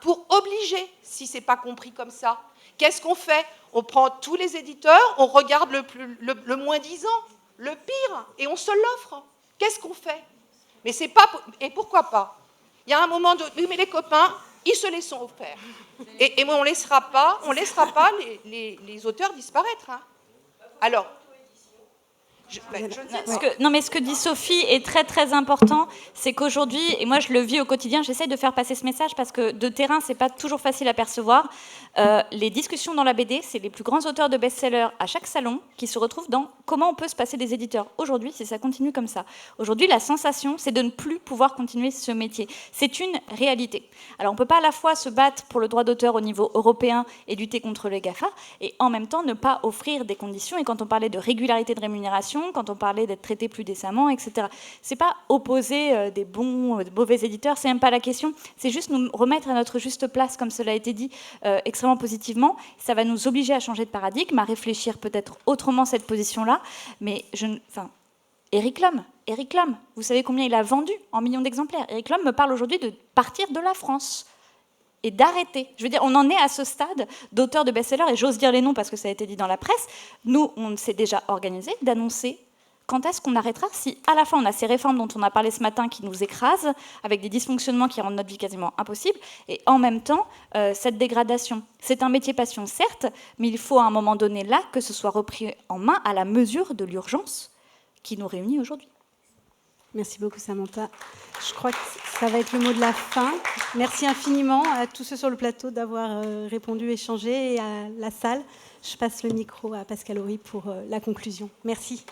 Speaker 10: pour obliger, si ce n'est pas compris comme ça? Qu'est-ce qu'on fait? On prend tous les éditeurs, on regarde le moins disant, le pire, et on se l'offre. Qu'est-ce qu'on fait? Mais c'est pas... Et pourquoi pas? Il y a un moment de... Oui, mais les copains, ils se les sont offerts. Et on ne laissera pas les auteurs disparaître. Alors...
Speaker 3: mais ce que dit Sophie est très très important, c'est qu'aujourd'hui, et moi je le vis au quotidien, j'essaie de faire passer ce message parce que de terrain, c'est pas toujours facile à percevoir. Les discussions dans la BD, c'est les plus grands auteurs de best-sellers à chaque salon qui se retrouvent dans comment on peut se passer des éditeurs. Aujourd'hui, si ça continue comme ça, aujourd'hui la sensation, c'est de ne plus pouvoir continuer ce métier. C'est une réalité. Alors on peut pas à la fois se battre pour le droit d'auteur au niveau européen et lutter contre les GAFA, et en même temps ne pas offrir des conditions. Et quand on parlait de régularité de rémunération, rémunération, quand on parlait d'être traité plus décemment, etc. C'est pas opposer des bons, de mauvais éditeurs, c'est même pas la question. C'est juste nous remettre à notre juste place, comme cela a été dit extrêmement positivement. Ça va nous obliger à changer de paradigme, à réfléchir peut-être autrement cette position-là. Mais Eric Lhomme, vous savez combien il a vendu en millions d'exemplaires? Eric Lhomme me parle aujourd'hui de partir de la France et d'arrêter. Je veux dire, on en est à ce stade d'auteurs de best-sellers, et j'ose dire les noms parce que ça a été dit dans la presse. Nous, on s'est déjà organisé d'annoncer quand est-ce qu'on arrêtera, si à la fin on a ces réformes dont on a parlé ce matin qui nous écrasent, avec des dysfonctionnements qui rendent notre vie quasiment impossible, et en même temps, cette dégradation. C'est un métier passion, certes, mais il faut à un moment donné là que ce soit repris en main à la mesure de l'urgence qui nous réunit aujourd'hui.
Speaker 1: Merci beaucoup, Samantha. Je crois que ça va être le mot de la fin. Merci infiniment à tous ceux sur le plateau d'avoir répondu, échangé, et à la salle. Je passe le micro à Pascal Horry pour la conclusion. Merci.